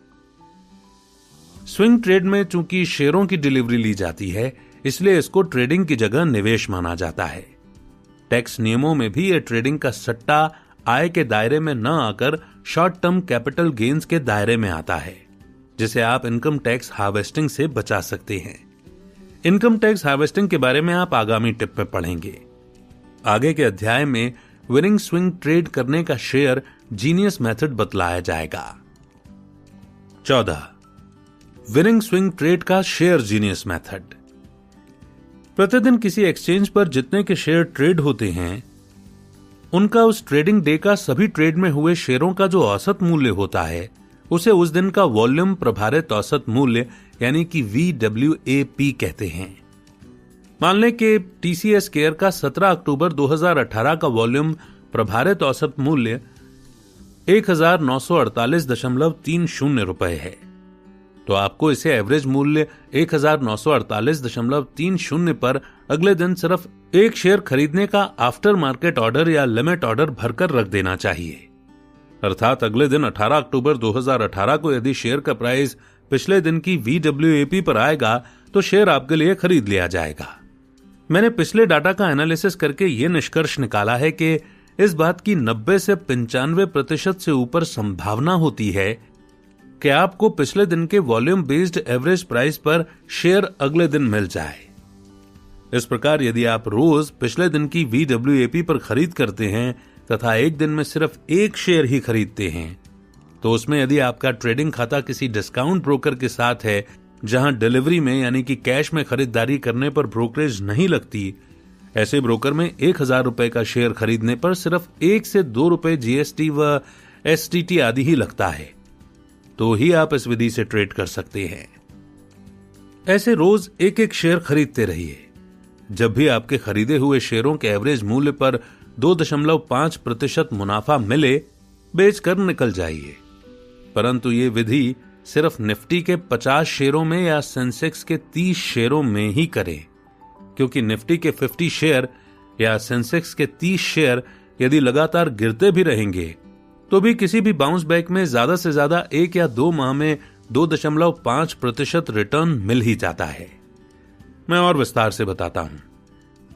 स्विंग ट्रेड में चूंकि शेयरों की डिलीवरी ली जाती है इसलिए इसको ट्रेडिंग की जगह निवेश माना जाता है। टैक्स नियमों में भी यह ट्रेडिंग का सट्टा आय के दायरे में न आकर शॉर्ट टर्म कैपिटल गेन्स के दायरे में आता है, जिसे आप इनकम टैक्स हार्वेस्टिंग से बचा सकते हैं। इनकम टैक्स हार्वेस्टिंग के बारे में आप आगामी टिप में पढ़ेंगे। आगे के अध्याय में विनिंग स्विंग ट्रेड करने का शेयर जीनियस मेथड बतलाया जाएगा। 14. विनिंग स्विंग ट्रेड का शेयर जीनियस मेथड। प्रतिदिन किसी एक्सचेंज पर जितने के शेयर ट्रेड होते हैं उनका उस ट्रेडिंग डे का सभी ट्रेड में हुए शेयरों का जो औसत मूल्य होता है उसे उस दिन का वॉल्यूम प्रभारित औसत मूल्य यानी कि VWAP कहते हैं। मान लें कि TCS केयर का 17 अक्टूबर 2018 का वॉल्यूम प्रभारित औसत मूल्य 1948.30 रुपए है, तो आपको इसे एवरेज मूल्य 1948.30 पर अगले दिन सिर्फ एक शेयर खरीदने का आफ्टर मार्केट ऑर्डर या लिमिट ऑर्डर भरकर रख देना चाहिए। अर्थात अगले दिन 18 अक्टूबर 2018 को यदि शेयर का प्राइस पिछले दिन की VWAP पर आएगा तो शेयर आपके लिए खरीद लिया जाएगा। मैंने पिछले डाटा का एनालिसिस करके यह निष्कर्ष निकाला है कि इस बात की 90 से 95% से ऊपर संभावना होती है कि आपको पिछले दिन के वॉल्यूम बेस्ड एवरेज प्राइस पर शेयर अगले दिन मिल जाए। इस प्रकार यदि आप रोज पिछले दिन की VWAP पर खरीद करते हैं तथा एक दिन में सिर्फ एक शेयर ही खरीदते हैं तो उसमें यदि आपका ट्रेडिंग खाता किसी डिस्काउंट ब्रोकर के साथ है जहां डिलीवरी में यानी कि कैश में खरीदारी करने पर ब्रोकरेज नहीं लगती, ऐसे ब्रोकर में 1000 रुपए का शेयर खरीदने पर सिर्फ 1 से 2 रुपए GST व STT आदि ही लगता है, तो ही आप इस विधि से ट्रेड कर सकते हैं। ऐसे रोज एक एक शेयर खरीदते रहिए। जब भी आपके खरीदे हुए शेयरों के एवरेज मूल्य पर 2.5% मुनाफा मिले, बेचकर निकल जाइए। परंतु ये विधि सिर्फ निफ्टी के 50 शेयरों में या सेंसेक्स के 30 शेयरों में ही करें, क्योंकि निफ्टी के 50 शेयर या सेंसेक्स के 30 शेयर यदि लगातार गिरते भी रहेंगे तो भी किसी भी बाउंस बैक में ज्यादा से ज्यादा 1 या 2 माह में 2.5% रिटर्न मिल ही जाता है। मैं और विस्तार से बताता हूं।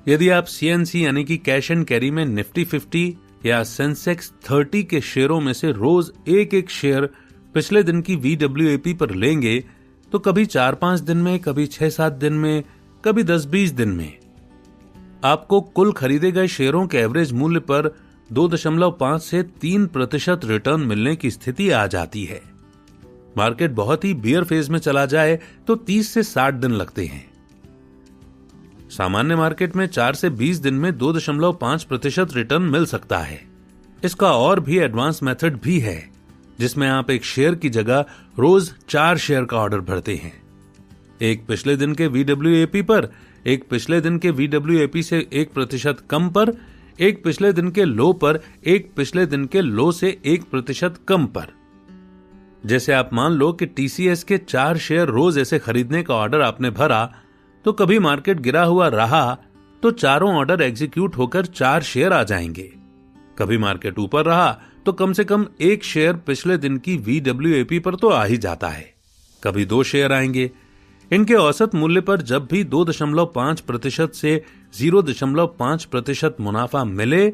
यदि आप CNC यानी कि कैश एंड कैरी में निफ्टी 50 या सेंसेक्स 30 के शेयरों में से रोज एक एक शेयर पिछले दिन की VWAP पर लेंगे तो कभी 4-5 दिन में, कभी 6-7 दिन में, कभी 10-20 दिन में आपको कुल खरीदे गए शेयरों के एवरेज मूल्य पर 2.5 से 3% रिटर्न मिलने की स्थिति आ जाती है। मार्केट बहुत ही बियर फेज में चला जाए तो 30 से 60 दिन लगते हैं। सामान्य मार्केट में 4 से 20 दिन में 2.5% रिटर्न मिल सकता है। इसका और भी एडवांस मेथड भी है जिसमें आप एक शेयर की जगह रोज 4 शेयर का ऑर्डर भरते हैं, एक पिछले दिन के VWAP पर, एक पिछले दिन के VWAP से 1% कम पर, एक पिछले दिन के लो पर, एक पिछले दिन के लो से 1% कम पर। जैसे आप मान लो कि TCS के 4 शेयर रोज ऐसे खरीदने का ऑर्डर आपने भरा तो कभी मार्केट गिरा हुआ रहा तो चारों ऑर्डर एग्जीक्यूट होकर 4 शेयर आ जाएंगे। कभी मार्केट ऊपर रहा तो कम से कम 1 शेयर पिछले दिन की VWAP पर तो आ ही जाता है, कभी 2 शेयर आएंगे। इनके औसत मूल्य पर जब भी 2.5% से 0.5% मुनाफा मिले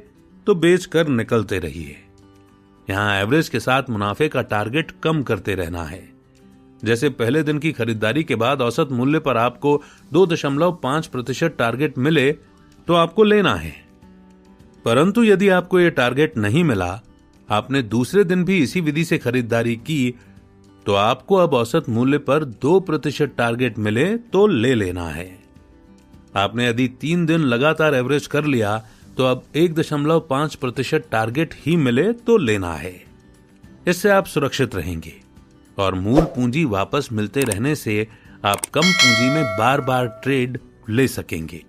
तो बेचकर निकलते रहिए। यहां एवरेज के साथ मुनाफे का टारगेट कम करते रहना है। जैसे पहले दिन की खरीदारी के बाद औसत मूल्य पर आपको 2.5% टारगेट मिले तो आपको लेना है। परंतु यदि आपको यह टारगेट नहीं मिला, आपने दूसरे दिन भी इसी विधि से खरीदारी की, तो आपको अब औसत मूल्य पर 2% टारगेट मिले तो ले लेना है। आपने यदि 3 दिन लगातार एवरेज कर लिया तो अब 1.5% टारगेट ही मिले तो लेना है। इससे आप सुरक्षित रहेंगे और मूल पूंजी वापस मिलते रहने से आप कम पूंजी में बार बार ट्रेड ले सकेंगे।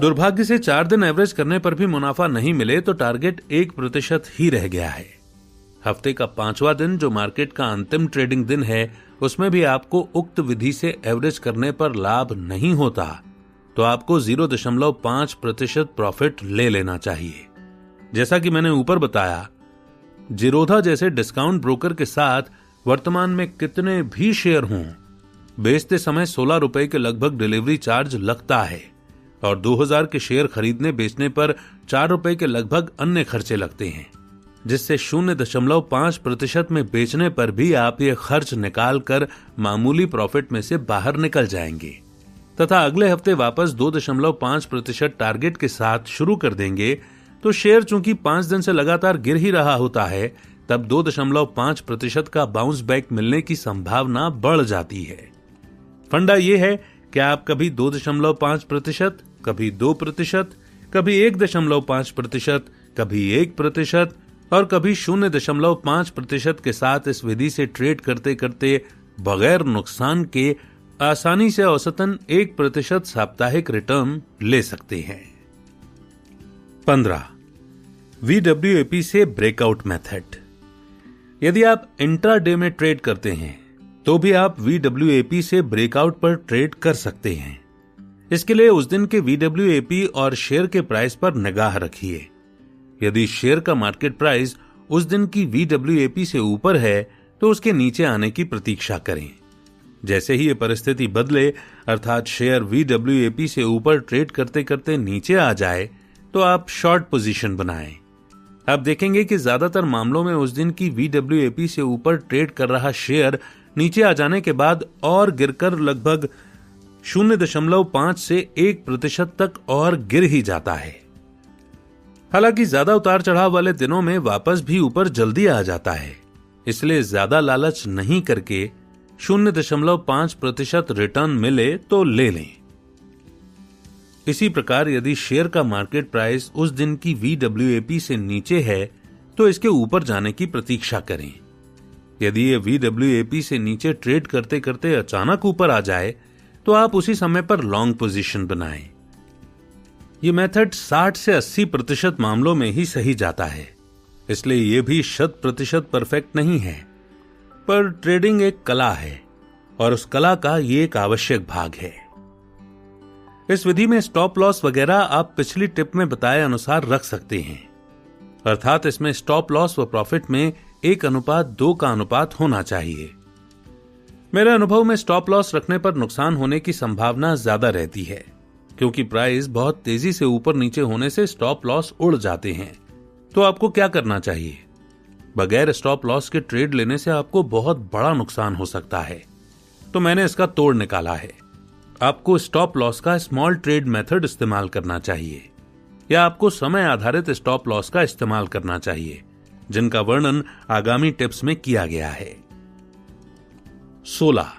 दुर्भाग्य से 4 दिन एवरेज करने पर भी मुनाफा नहीं मिले तो टारगेट 1% ही रह गया है। हफ्ते का 5वां दिन जो मार्केट का अंतिम ट्रेडिंग दिन है, उसमें भी आपको उक्त विधि से एवरेज करने पर लाभ नहीं होता तो आपको 0.5% प्रॉफिट ले लेना चाहिए। जैसा कि मैंने ऊपर बताया, जिरोधा जैसे डिस्काउंट ब्रोकर के साथ वर्तमान में कितने भी शेयर हों, बेचते समय 16 रुपए के लगभग डिलीवरी चार्ज लगता है और 2000 के शेयर खरीदने बेचने पर 4 रुपए के लगभग अन्य खर्चे लगते हैं, जिससे 0.5% में बेचने पर भी आप ये खर्च निकाल कर मामूली प्रॉफिट में से बाहर निकल जाएंगे तथा अगले हफ्ते वापस 2.5% टारगेट के साथ शुरू कर देंगे। तो शेयर चूंकि 5 दिन से लगातार गिर ही रहा होता है, तब 2.5% का बाउंस बैक मिलने की संभावना बढ़ जाती है। फंडा यह है कि आप कभी 2.5%, कभी 2%, कभी 1.5%, कभी 1% और कभी 0.5% के साथ इस विधि से ट्रेड करते करते बगैर नुकसान के आसानी से औसतन 1% साप्ताहिक रिटर्न ले सकते हैं। 15. VWAP से ब्रेकआउट मेथड। यदि आप इंट्राडे में ट्रेड करते हैं तो भी आप VWAP से ब्रेकआउट पर ट्रेड कर सकते हैं। इसके लिए उस दिन के VWAP और शेयर के प्राइस पर निगाह रखिए। यदि शेयर का मार्केट प्राइस उस दिन की VWAP से ऊपर है तो उसके नीचे आने की प्रतीक्षा करें। जैसे ही ये परिस्थिति बदले, अर्थात शेयर VWAP से ऊपर ट्रेड करते करते नीचे आ जाए, तो आप शॉर्ट पोजीशन बनाएं। आप देखेंगे कि ज्यादातर मामलों में उस दिन की VWAP से ऊपर ट्रेड कर रहा शेयर नीचे आ जाने के बाद और गिरकर लगभग 0.5 से 1% तक और गिर ही जाता है। हालांकि ज्यादा उतार चढ़ाव वाले दिनों में वापस भी ऊपर जल्दी आ जाता है, इसलिए ज्यादा लालच नहीं करके 0.5% रिटर्न मिले तो ले लें। इसी प्रकार यदि शेयर का मार्केट प्राइस उस दिन की VWAP से नीचे है तो इसके ऊपर जाने की प्रतीक्षा करें। यदि ये VWAP से नीचे ट्रेड करते करते अचानक ऊपर आ जाए तो आप उसी समय पर लॉन्ग पोजीशन बनाएं। ये मेथड 60 से 80% मामलों में ही सही जाता है, इसलिए यह भी 100% परफेक्ट नहीं है। पर ट्रेडिंग एक कला है और उस कला का ये एक आवश्यक भाग है। इस विधि में स्टॉप लॉस वगैरह आप पिछली टिप में बताए अनुसार रख सकते हैं, अर्थात इसमें स्टॉप लॉस व प्रॉफिट में 1:2 का अनुपात होना चाहिए। मेरे अनुभव में स्टॉप लॉस रखने पर नुकसान होने की संभावना ज्यादा रहती है, क्योंकि प्राइस बहुत तेजी से ऊपर नीचे होने से स्टॉप लॉस उड़ जाते हैं। तो आपको क्या करना चाहिए? बगैर स्टॉप लॉस के ट्रेड लेने से आपको बहुत बड़ा नुकसान हो सकता है। तो मैंने इसका तोड़ निकाला है। आपको स्टॉप लॉस का स्मॉल ट्रेड मेथड इस्तेमाल करना चाहिए या आपको समय आधारित स्टॉप लॉस का इस्तेमाल करना चाहिए, जिनका वर्णन आगामी टिप्स में किया गया है। 16.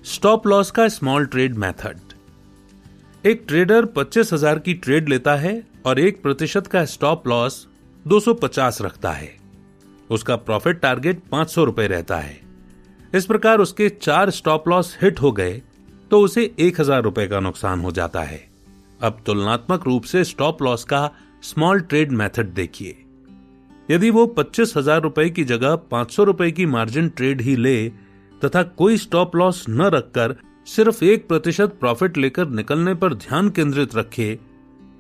स्टॉप लॉस का स्मॉल ट्रेड मेथड। एक ट्रेडर 25,000 की ट्रेड लेता है और 1% का स्टॉप लॉस 250 रखता है। उसका प्रॉफिट टारगेट 500 रुपए रहता है। इस प्रकार उसके 4 स्टॉप लॉस हिट हो गए तो उसे 1000 रुपए का नुकसान हो जाता है। अब तुलनात्मक रूप से स्टॉप लॉस का स्मॉल ट्रेड मेथड देखिए। यदि वो 25,000 रुपए की जगह 500 रुपए की मार्जिन ट्रेड ही ले तथा कोई स्टॉप लॉस न रखकर सिर्फ 1% प्रॉफिट लेकर निकलने पर ध्यान केंद्रित रखे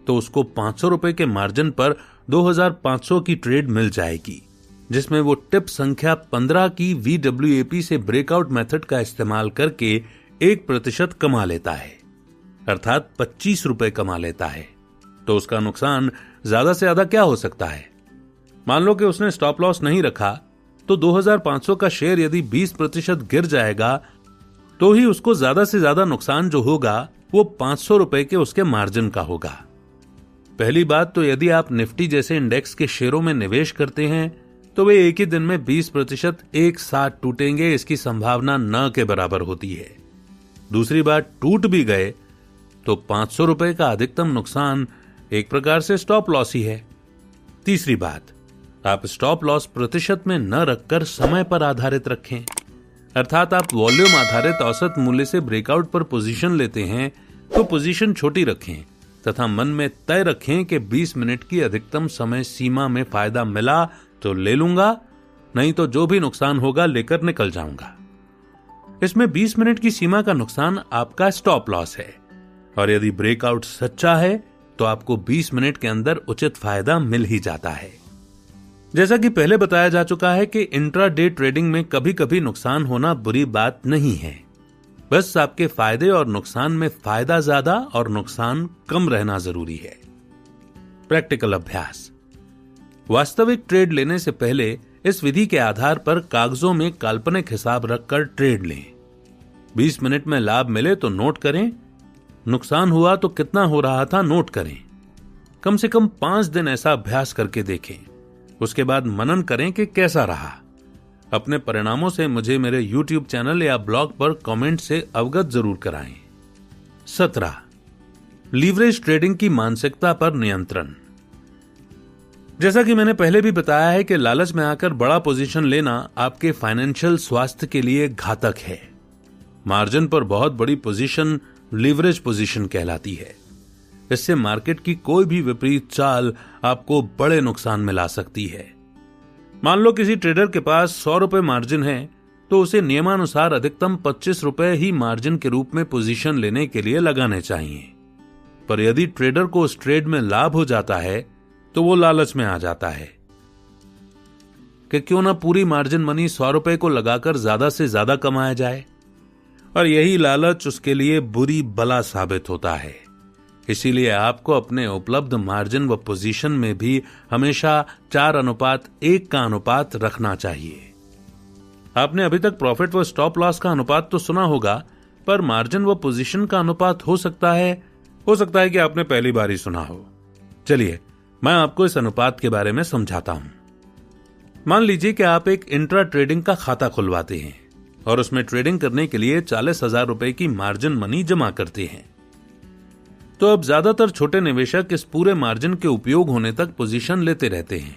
तो उसको 500 रुपए के मार्जिन पर 2500 की ट्रेड मिल जाएगी, जिसमें वो टिप संख्या 15 की VWAP से ब्रेकआउट मेथड का इस्तेमाल करके 1% कमा लेता है, अर्थात 25 रुपए कमा लेता है। तो उसका नुकसान ज्यादा से ज्यादा क्या हो सकता है? मान लो कि उसने स्टॉप लॉस नहीं रखा तो 2500 का शेयर यदि 20% गिर जाएगा तो ही उसको ज्यादा से ज्यादा नुकसान जो होगा वो 500 रुपए के उसके मार्जिन का होगा। पहली बात तो यदि आप निफ्टी जैसे इंडेक्स के शेयरों में निवेश करते हैं तो वे एक ही दिन में 20% एक साथ टूटेंगे, इसकी संभावना न के बराबर होती है। दूसरी बात, टूट भी गए तो 500 रुपए का अधिकतम नुकसान एक प्रकार से स्टॉप लॉस ही है। तीसरी बात, आप स्टॉप लॉस प्रतिशत में न रखकर समय पर आधारित रखें, अर्थात आप वॉल्यूम आधारित औसत मूल्य से ब्रेकआउट पर पोजीशन लेते हैं तो पोजीशन छोटी रखें तथा मन में तय रखें कि 20 मिनट की अधिकतम समय सीमा में फायदा मिला तो ले लूंगा, नहीं तो जो भी नुकसान होगा लेकर निकल जाऊंगा। इसमें 20 मिनट की सीमा का नुकसान आपका स्टॉप लॉस है और यदि ब्रेकआउट सच्चा है तो आपको 20 मिनट के अंदर उचित फायदा मिल ही जाता है। जैसा कि पहले बताया जा चुका है कि इंट्राडे ट्रेडिंग में कभी कभी नुकसान होना बुरी बात नहीं है, बस आपके फायदे और नुकसान में फायदा ज्यादा और नुकसान कम रहना जरूरी है। प्रैक्टिकल अभ्यास, वास्तविक ट्रेड लेने से पहले इस विधि के आधार पर कागजों में काल्पनिक हिसाब रखकर ट्रेड लें। 20 मिनट में लाभ मिले तो नोट करें, नुकसान हुआ तो कितना हो रहा था नोट करें। कम से कम 5 दिन ऐसा अभ्यास करके देखें, उसके बाद मनन करें कि कैसा रहा। अपने परिणामों से मुझे मेरे YouTube चैनल या ब्लॉग पर कमेंट से अवगत जरूर कराएं। 17. लीवरेज ट्रेडिंग की मानसिकता पर नियंत्रण। जैसा कि मैंने पहले भी बताया है कि लालच में आकर बड़ा पोजीशन लेना आपके फाइनेंशियल स्वास्थ्य के लिए घातक है। मार्जिन पर बहुत बड़ी पोजीशन लीवरेज पोजीशन कहलाती है। इससे मार्केट की कोई भी विपरीत चाल आपको बड़े नुकसान में ला सकती है। मान लो किसी ट्रेडर के पास 100 रुपए मार्जिन है तो उसे नियमानुसार अधिकतम 25 रुपए ही मार्जिन के रूप में पोजीशन लेने के लिए लगाने चाहिए। पर यदि ट्रेडर को उस ट्रेड में लाभ हो जाता है तो वो लालच में आ जाता है कि क्यों ना पूरी मार्जिन मनी 100 रुपए को लगाकर ज्यादा से ज्यादा कमाया जाए, और यही लालच उसके लिए बुरी बला साबित होता है। इसीलिए आपको अपने उपलब्ध मार्जिन व पोजीशन में भी हमेशा 4:1 का अनुपात रखना चाहिए। आपने अभी तक प्रॉफिट व स्टॉप लॉस का अनुपात तो सुना होगा, पर मार्जिन व पोजीशन का अनुपात हो सकता है कि आपने पहली बार ही सुना हो। चलिए मैं आपको इस अनुपात के बारे में समझाता हूं। मान लीजिए कि आप एक इंट्रा ट्रेडिंग का खाता खुलवाते हैं और उसमें ट्रेडिंग करने के लिए 40,000 रुपए की मार्जिन मनी जमा करते हैं। तो अब ज्यादातर छोटे निवेशक इस पूरे मार्जिन के उपयोग होने तक पोजीशन लेते रहते हैं।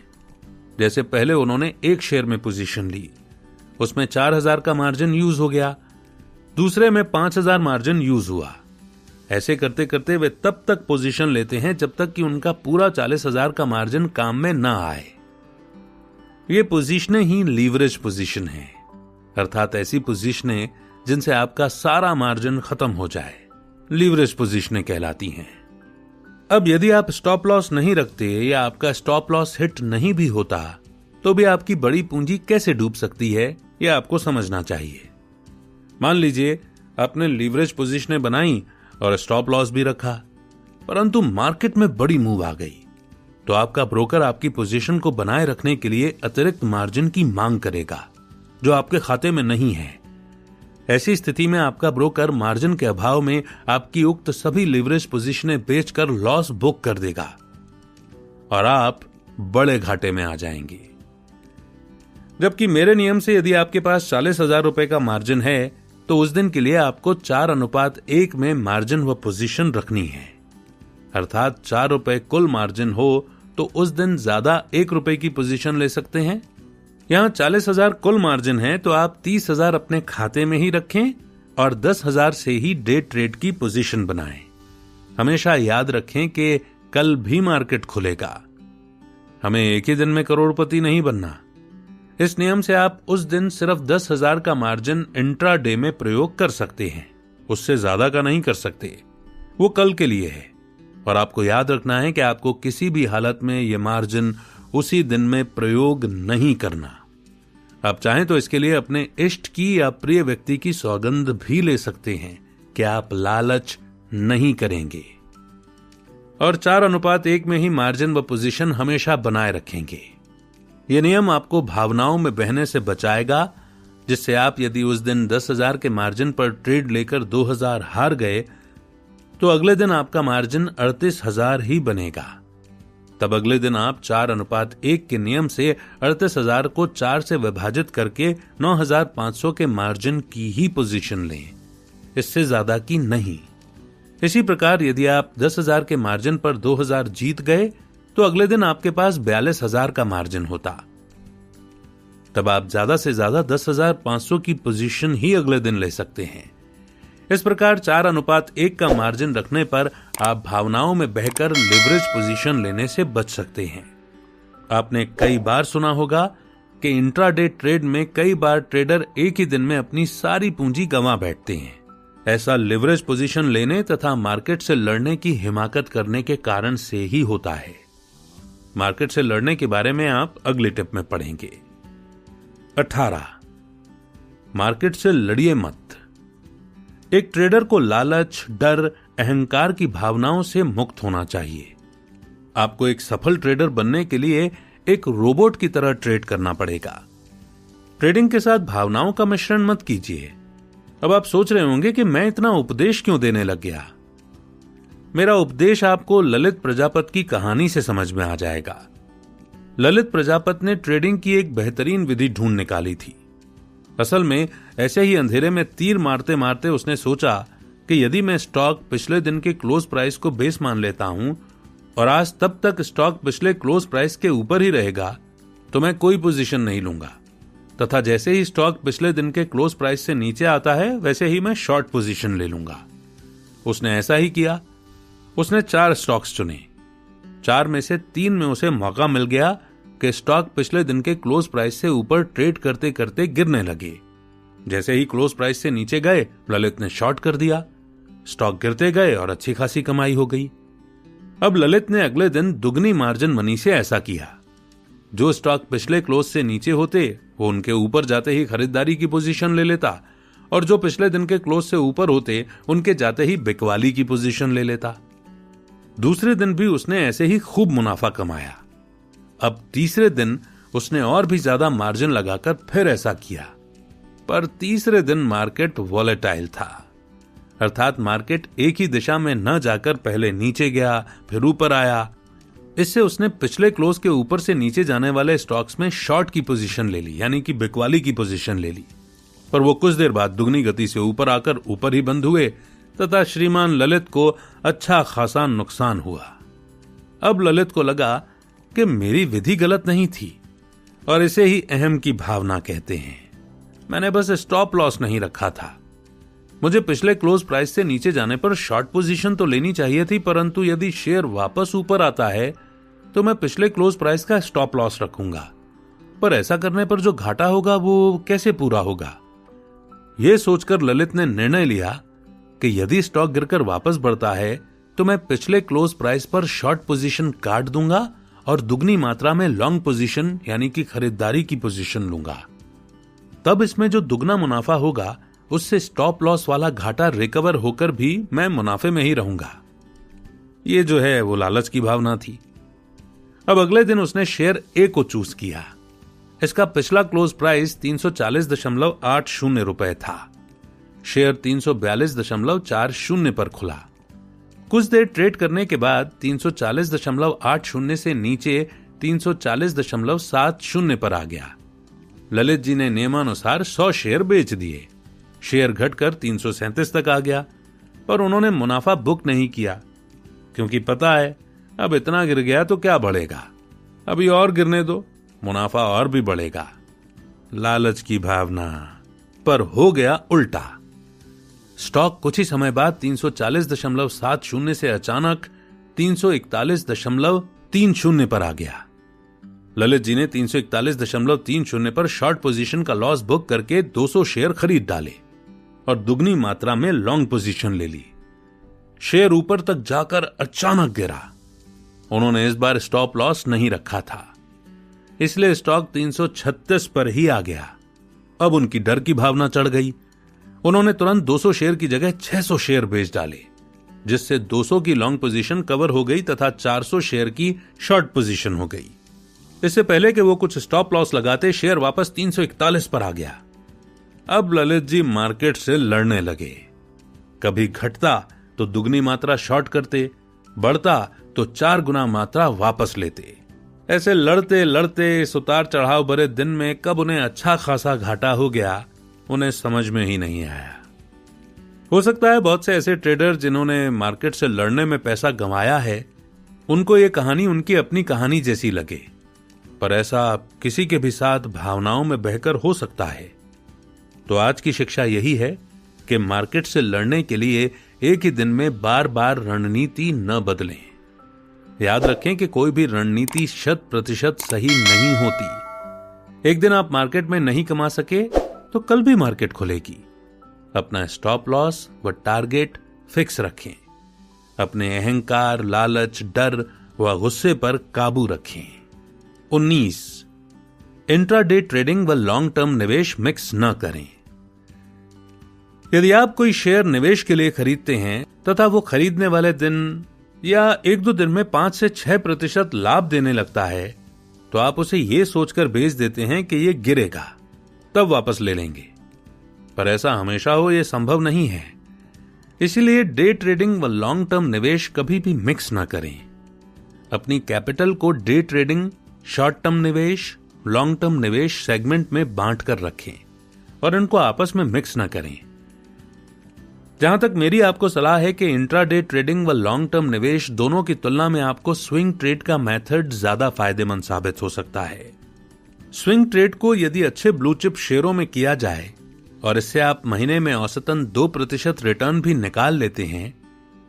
जैसे पहले उन्होंने एक शेयर में पोजीशन ली, उसमें 4,000 का मार्जिन यूज हो गया, दूसरे में 5,000 मार्जिन यूज हुआ। ऐसे करते करते वे तब तक पोजीशन लेते हैं जब तक कि उनका पूरा 40,000 का मार्जिन काम में ना आए। ये पोजीशनें ही लीवरेज पोजीशन है, अर्थात ऐसी पोजीशनें जिनसे आपका सारा मार्जिन खत्म हो जाए, लीवरेज पोजीशनें कहलाती हैं। अब यदि आप स्टॉप लॉस नहीं रखते या आपका स्टॉप लॉस हिट नहीं भी होता तो भी आपकी बड़ी पूंजी कैसे डूब सकती है, यह आपको समझना चाहिए। मान लीजिए आपने लीवरेज पोजीशनें बनाई और स्टॉप लॉस भी रखा, परंतु मार्केट में बड़ी मूव आ गई तो आपका ब्रोकर आपकी पोजीशन को बनाए रखने के लिए अतिरिक्त मार्जिन की मांग करेगा जो आपके खाते में नहीं है। ऐसी स्थिति में आपका ब्रोकर मार्जिन के अभाव में आपकी उक्त सभी लीवरेज पोजीशनें बेचकर लॉस बुक कर देगा और आप बड़े घाटे में आ जाएंगे। जबकि मेरे नियम से यदि आपके पास 40,000 रुपए का मार्जिन है तो उस दिन के लिए आपको 4:1 में मार्जिन व पोजीशन रखनी है, अर्थात 4 रुपए कुल मार्जिन हो तो उस दिन ज्यादा 1 रुपए की पोजीशन ले सकते हैं। यहां 40,000 कुल मार्जिन है तो आप 30,000 अपने खाते में ही रखें और 10,000 से ही डे ट्रेड की पोजीशन बनाएं। हमेशा याद रखें कि कल भी मार्केट खुलेगा, हमें एक ही दिन में करोड़पति नहीं बनना। इस नियम से आप उस दिन सिर्फ 10,000 का मार्जिन इंट्राडे में प्रयोग कर सकते हैं, उससे ज्यादा का नहीं कर सकते। वो कल के लिए है और आपको याद रखना है कि आपको किसी भी हालत में यह मार्जिन उसी दिन में प्रयोग नहीं करना। आप चाहें तो इसके लिए अपने इष्ट की या प्रिय व्यक्ति की सौगंध भी ले सकते हैं कि आप लालच नहीं करेंगे और 4:1 में ही मार्जिन व पोजीशन हमेशा बनाए रखेंगे। यह नियम आपको भावनाओं में बहने से बचाएगा, जिससे आप यदि उस दिन 10,000 के मार्जिन पर ट्रेड लेकर 2,000 हार गए तो अगले दिन आपका मार्जिन 38,000 ही बनेगा। तब अगले दिन आप 4:1 के नियम से 38,000 को 4 से विभाजित करके 9,500 के मार्जिन की ही पोजीशन लें, इससे ज्यादा की नहीं। इसी प्रकार यदि आप 10,000 के मार्जिन पर 2,000 जीत गए तो अगले दिन आपके पास 42,000 का मार्जिन होता। तब आप ज्यादा से ज्यादा 10,500 की पोजीशन ही अगले दिन ले सकते हैं। इस प्रकार 4:1 का मार्जिन रखने पर आप भावनाओं में बहकर लिवरेज पोजीशन लेने से बच सकते हैं। आपने कई बार सुना होगा कि इंट्राडे ट्रेड में कई बार ट्रेडर एक ही दिन में अपनी सारी पूंजी गंवा बैठते हैं। ऐसा लिवरेज पोजीशन लेने तथा मार्केट से लड़ने की हिमाकत करने के कारण से ही होता है। मार्केट से लड़ने के बारे में आप अगले टिप में पढ़ेंगे। 18, मार्केट से लड़िए मत। एक ट्रेडर को लालच, डर, अहंकार की भावनाओं से मुक्त होना चाहिए। आपको एक सफल ट्रेडर बनने के लिए एक रोबोट की तरह ट्रेड करना पड़ेगा। ट्रेडिंग के साथ भावनाओं का मिश्रण मत कीजिए। अब आप सोच रहे होंगे कि मैं इतना उपदेश क्यों देने लग गया। मेरा उपदेश आपको ललित प्रजापति की कहानी से समझ में आ जाएगा। ललित प्रजापति ने ट्रेडिंग की एक बेहतरीन विधि ढूंढ निकाली थी। असल में ऐसे ही अंधेरे में तीर मारते मारते उसने सोचा कि यदि मैं स्टॉक पिछले दिन के क्लोज प्राइस को बेस मान लेता हूं और आज तब तक स्टॉक पिछले क्लोज प्राइस के ऊपर ही रहेगा तो मैं कोई पोजीशन नहीं लूंगा, तथा जैसे ही स्टॉक पिछले दिन के क्लोज प्राइस से नीचे आता है वैसे ही मैं शॉर्ट पोजीशन ले लूंगा। उसने ऐसा ही किया। उसने 4 स्टॉक्स चुने। 4 में से 3 में उसे मौका मिल गया कि स्टॉक पिछले दिन के क्लोज प्राइस से ऊपर ट्रेड करते करते गिरने लगे। जैसे ही क्लोज प्राइस से नीचे गए ललित ने शॉर्ट कर दिया। स्टॉक गिरते गए और अच्छी खासी कमाई हो गई। अब ललित ने अगले दिन दुगनी मार्जिन मनी से ऐसा किया। जो स्टॉक पिछले क्लोज से नीचे होते वो उनके ऊपर जाते ही खरीदारी की पोजीशन ले लेता, और जो पिछले दिन के क्लोज से ऊपर होते उनके जाते ही बिकवाली की पोजीशन ले लेता। दूसरे दिन भी उसने ऐसे ही खूब मुनाफा कमाया। अब तीसरे दिन उसने और भी ज्यादा मार्जिन लगाकर फिर ऐसा किया, पर तीसरे दिन मार्केट वॉलेटाइल था, अर्थात मार्केट एक ही दिशा में न जाकर पहले नीचे गया फिर ऊपर आया। इससे उसने पिछले क्लोज के ऊपर से नीचे जाने वाले स्टॉक्स में शॉर्ट की पोजीशन ले ली, यानी कि बिकवाली की पोजीशन ले ली, पर वो कुछ देर बाद दुगनी गति से ऊपर आकर ऊपर ही बंद हुए तथा श्रीमान ललित को अच्छा खासा नुकसान हुआ। अब ललित को लगा कि मेरी विधि गलत नहीं थी और इसे ही अहम की भावना कहते हैं। मैंने बस स्टॉप लॉस नहीं रखा था। मुझे पिछले क्लोज प्राइस से नीचे जाने पर शॉर्ट पोजीशन तो लेनी चाहिए थी, परंतु यदि शेयर वापस ऊपर आता है तो मैं पिछले क्लोज प्राइस का स्टॉप लॉस रखूंगा, पर ऐसा करने पर जो घाटा होगा वो कैसे पूरा होगा। यह सोचकर ललित ने निर्णय लिया कि यदि स्टॉक गिरकर वापस बढ़ता है तो मैं पिछले क्लोज प्राइस पर शॉर्ट पोजीशन काट दूंगा और दुगनी मात्रा में लॉन्ग पोजीशन यानी कि खरीदारी की पोजीशन लूंगा। तब इसमें जो दुगना मुनाफा होगा उससे स्टॉप लॉस वाला घाटा रिकवर होकर भी मैं मुनाफे में ही रहूंगा। ये जो है वो लालच की भावना थी। अब अगले दिन उसने शेयर ए को चूज किया। इसका पिछला क्लोज प्राइस 340.80 रुपए था। शेयर 342.40 पर खुला। कुछ देर ट्रेड करने के बाद 340.80 से नीचे 340.70 पर आ गया। ललित जी ने नियमानुसार 100 शेयर बेच दिए। शेयर घटकर 337 तक आ गया, पर उन्होंने मुनाफा बुक नहीं किया, क्योंकि पता है अब इतना गिर गया तो क्या बढ़ेगा, अभी और गिरने दो, मुनाफा और भी बढ़ेगा। लालच की भावना। पर हो गया उल्टा। स्टॉक कुछ ही समय बाद 340.70 से अचानक 341.30 पर आ गया। ललित जी ने 341.30 पर शॉर्ट पोजीशन का लॉस बुक करके 200 शेयर खरीद डाले और दुगनी मात्रा में लॉन्ग पोजीशन ले ली। शेयर ऊपर तक जाकर अचानक गिरा। उन्होंने इस बार स्टॉप लॉस नहीं रखा था, इसलिए स्टॉक 336 पर ही आ गया। अब उनकी डर की भावना चढ़ गई। उन्होंने तुरंत 200 शेयर की जगह 600 शेयर बेच डाले, जिससे 200 की लॉन्ग पोजीशन कवर हो गई तथा 400 शेयर की शॉर्ट पोजीशन हो गई। इससे पहले कि वो कुछ स्टॉप लॉस लगाते, शेयर वापस 341 पर आ गया। अब ललित जी मार्केट से लड़ने लगे। कभी घटता तो दुगनी मात्रा शॉर्ट करते, बढ़ता तो 4 गुना मात्रा वापस लेते। ऐसे लड़ते लड़ते इस उतार चढ़ाव भरे दिन में कब उन्हें अच्छा खासा घाटा हो गया, उन्हें समझ में ही नहीं आया। हो सकता है बहुत से ऐसे ट्रेडर जिन्होंने मार्केट से लड़ने में पैसा गंवाया है, उनको ये कहानी उनकी अपनी कहानी जैसी लगे, पर ऐसा किसी के भी साथ भावनाओं में बहकर हो सकता है। तो आज की शिक्षा यही है कि मार्केट से लड़ने के लिए एक ही दिन में बार बार रणनीति न बदलें। याद रखें कि कोई भी रणनीति 100% सही नहीं होती। एक दिन आप मार्केट में नहीं कमा सके तो कल भी मार्केट खुलेगी। अपना स्टॉप लॉस व टारगेट फिक्स रखें। अपने अहंकार, लालच, डर व गुस्से पर काबू रखें। 19, इंट्राडे ट्रेडिंग व लॉन्ग टर्म निवेश मिक्स न करें। यदि आप कोई शेयर निवेश के लिए खरीदते हैं तथा वो खरीदने वाले दिन या 1-2 दिन में 5 से 6% लाभ देने लगता है, तो आप उसे ये सोचकर बेच देते हैं कि ये गिरेगा, तब वापस ले लेंगे। पर ऐसा हमेशा हो ये संभव नहीं है। इसीलिए डे ट्रेडिंग व लॉन्ग टर्म निवेश कभी भी मिक्स ना करें। अपनी कैपिटल को डे ट्रेडिंग, शॉर्ट टर्म निवेश, लॉन्ग टर्म निवेश सेगमेंट में बांट कर रखें और इनको आपस में मिक्स ना करें। जहां तक मेरी आपको सलाह है कि इंट्राडे ट्रेडिंग व लॉन्ग टर्म निवेश दोनों की तुलना में आपको स्विंग ट्रेड का मेथड ज्यादा फायदेमंद साबित हो सकता है। स्विंग ट्रेड को यदि अच्छे ब्लू चिप शेयरों में किया जाए और इससे आप महीने में औसतन 2% रिटर्न भी निकाल लेते हैं,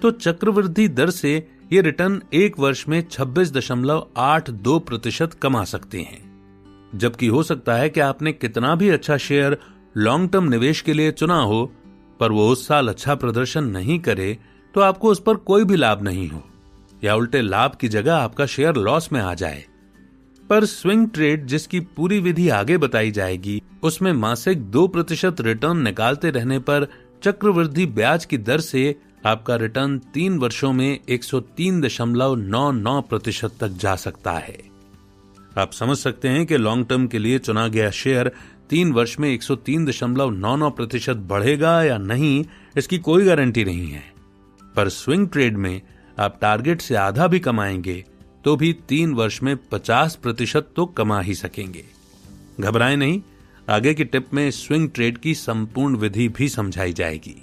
तो चक्रवृद्धि दर से ये रिटर्न 1 वर्ष में 26.82% कमा सकते हैं। जबकि हो सकता है कि आपने कितना भी अच्छा शेयर लॉन्ग टर्म निवेश के लिए चुना हो, पर वो उस साल अच्छा प्रदर्शन नहीं करे तो आपको उस पर कोई भी लाभ नहीं हो, या उल्टे लाभ की जगह आपका शेयर लॉस में आ जाए। पर स्विंग ट्रेड, जिसकी पूरी विधि आगे बताई जाएगी, उसमें मासिक 2% रिटर्न निकालते रहने पर चक्रवृद्धि ब्याज की दर से आपका रिटर्न 3 वर्षों में 103.99% तक जा सकता है। आप समझ सकते हैं कि लॉन्ग टर्म के लिए चुना गया शेयर 3 वर्ष में 103.99% बढ़ेगा या नहीं, इसकी कोई गारंटी नहीं है। पर स्विंग ट्रेड में आप टारगेट से आधा भी कमाएंगे तो भी 3 वर्ष में 50% तो कमा ही सकेंगे। घबराएं नहीं, आगे की टिप में स्विंग ट्रेड की संपूर्ण विधि भी समझाई जाएगी।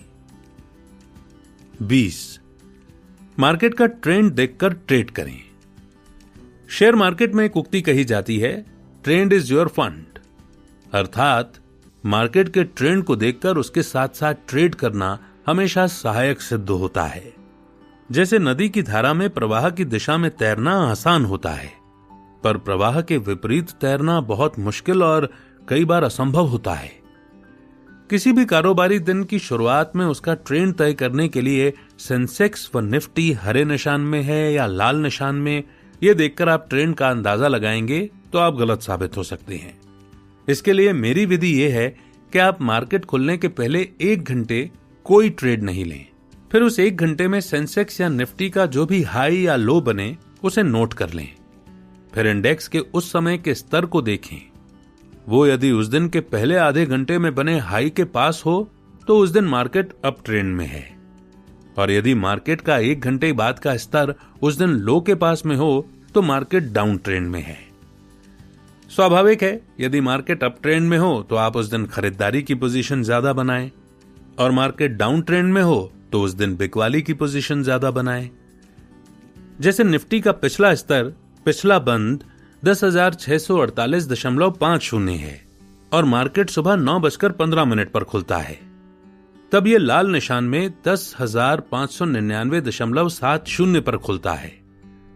20, मार्केट का ट्रेंड देखकर ट्रेड करें। शेयर मार्केट में एक उक्ति कही जाती है, ट्रेंड इज योर फंड। अर्थात मार्केट के ट्रेंड को देखकर उसके साथ साथ ट्रेड करना हमेशा सहायक सिद्ध होता है। जैसे नदी की धारा में प्रवाह की दिशा में तैरना आसान होता है, पर प्रवाह के विपरीत तैरना बहुत मुश्किल और कई बार असंभव होता है। किसी भी कारोबारी दिन की शुरुआत में उसका ट्रेंड तय करने के लिए सेंसेक्स व निफ्टी हरे निशान में है या लाल निशान में, यह देखकर आप ट्रेंड का अंदाजा लगाएंगे तो आप गलत साबित हो सकते हैं। इसके लिए मेरी विधि यह है कि आप मार्केट खुलने के पहले 1 घंटे कोई ट्रेड नहीं लें। फिर उस 1 घंटे में सेंसेक्स या निफ्टी का जो भी हाई या लो बने उसे नोट कर लें। फिर इंडेक्स के उस समय के स्तर को देखें। वो यदि उस दिन के पहले आधे घंटे में बने हाई के पास हो तो उस दिन मार्केट अप ट्रेंड में है, और यदि मार्केट का 1 घंटे बाद का स्तर उस दिन लो के पास में हो तो मार्केट डाउन ट्रेंड में है। स्वाभाविक है, यदि मार्केट अप ट्रेंड में हो तो आप उस दिन खरीदारी की पोजीशन ज्यादा बनाएं, और मार्केट डाउन ट्रेंड में हो तो उस दिन बिकवाली की पोजीशन ज्यादा बनाएं। जैसे निफ्टी का पिछला स्तर, पिछला बंद 10,648.50 है और मार्केट सुबह 9:15 पर खुलता है, तब यह लाल निशान में 10,599.70 पर खुलता है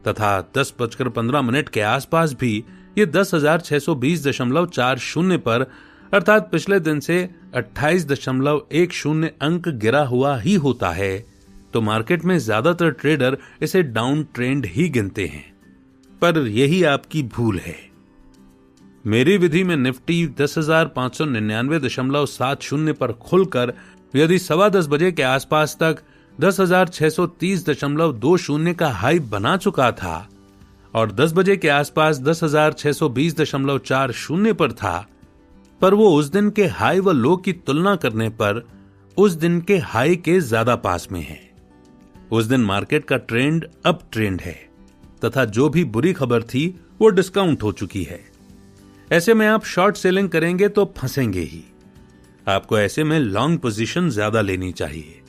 तथा 10:15 के आसपास भी ये 10,620.40 पर, अर्थात पिछले दिन से 28.10 अंक गिरा हुआ ही होता है। तो मार्केट में ज्यादातर ट्रेडर इसे डाउन ट्रेंड ही गिनते हैं, पर यही आपकी भूल है। मेरी विधि में निफ्टी 10,599.70 पर खुलकर यदि 10:15 बजे के आसपास तक 10,630.20 का हाई बना चुका था और 10 बजे के आसपास 10,620.40 पर था, पर वो उस दिन के हाई व लो की तुलना करने पर उस दिन के हाई के ज्यादा पास में है। उस दिन मार्केट का ट्रेंड अप ट्रेंड है तथा जो भी बुरी खबर थी वो डिस्काउंट हो चुकी है। ऐसे में आप शॉर्ट सेलिंग करेंगे तो फंसेंगे ही। आपको ऐसे में लॉन्ग पोजीशन ज्यादा लेनी चाहिए।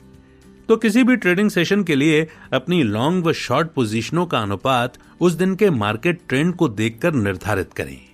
तो किसी भी ट्रेडिंग सेशन के लिए अपनी लॉन्ग व शॉर्ट पोजीशनों का अनुपात उस दिन के मार्केट ट्रेंड को देखकर निर्धारित करें।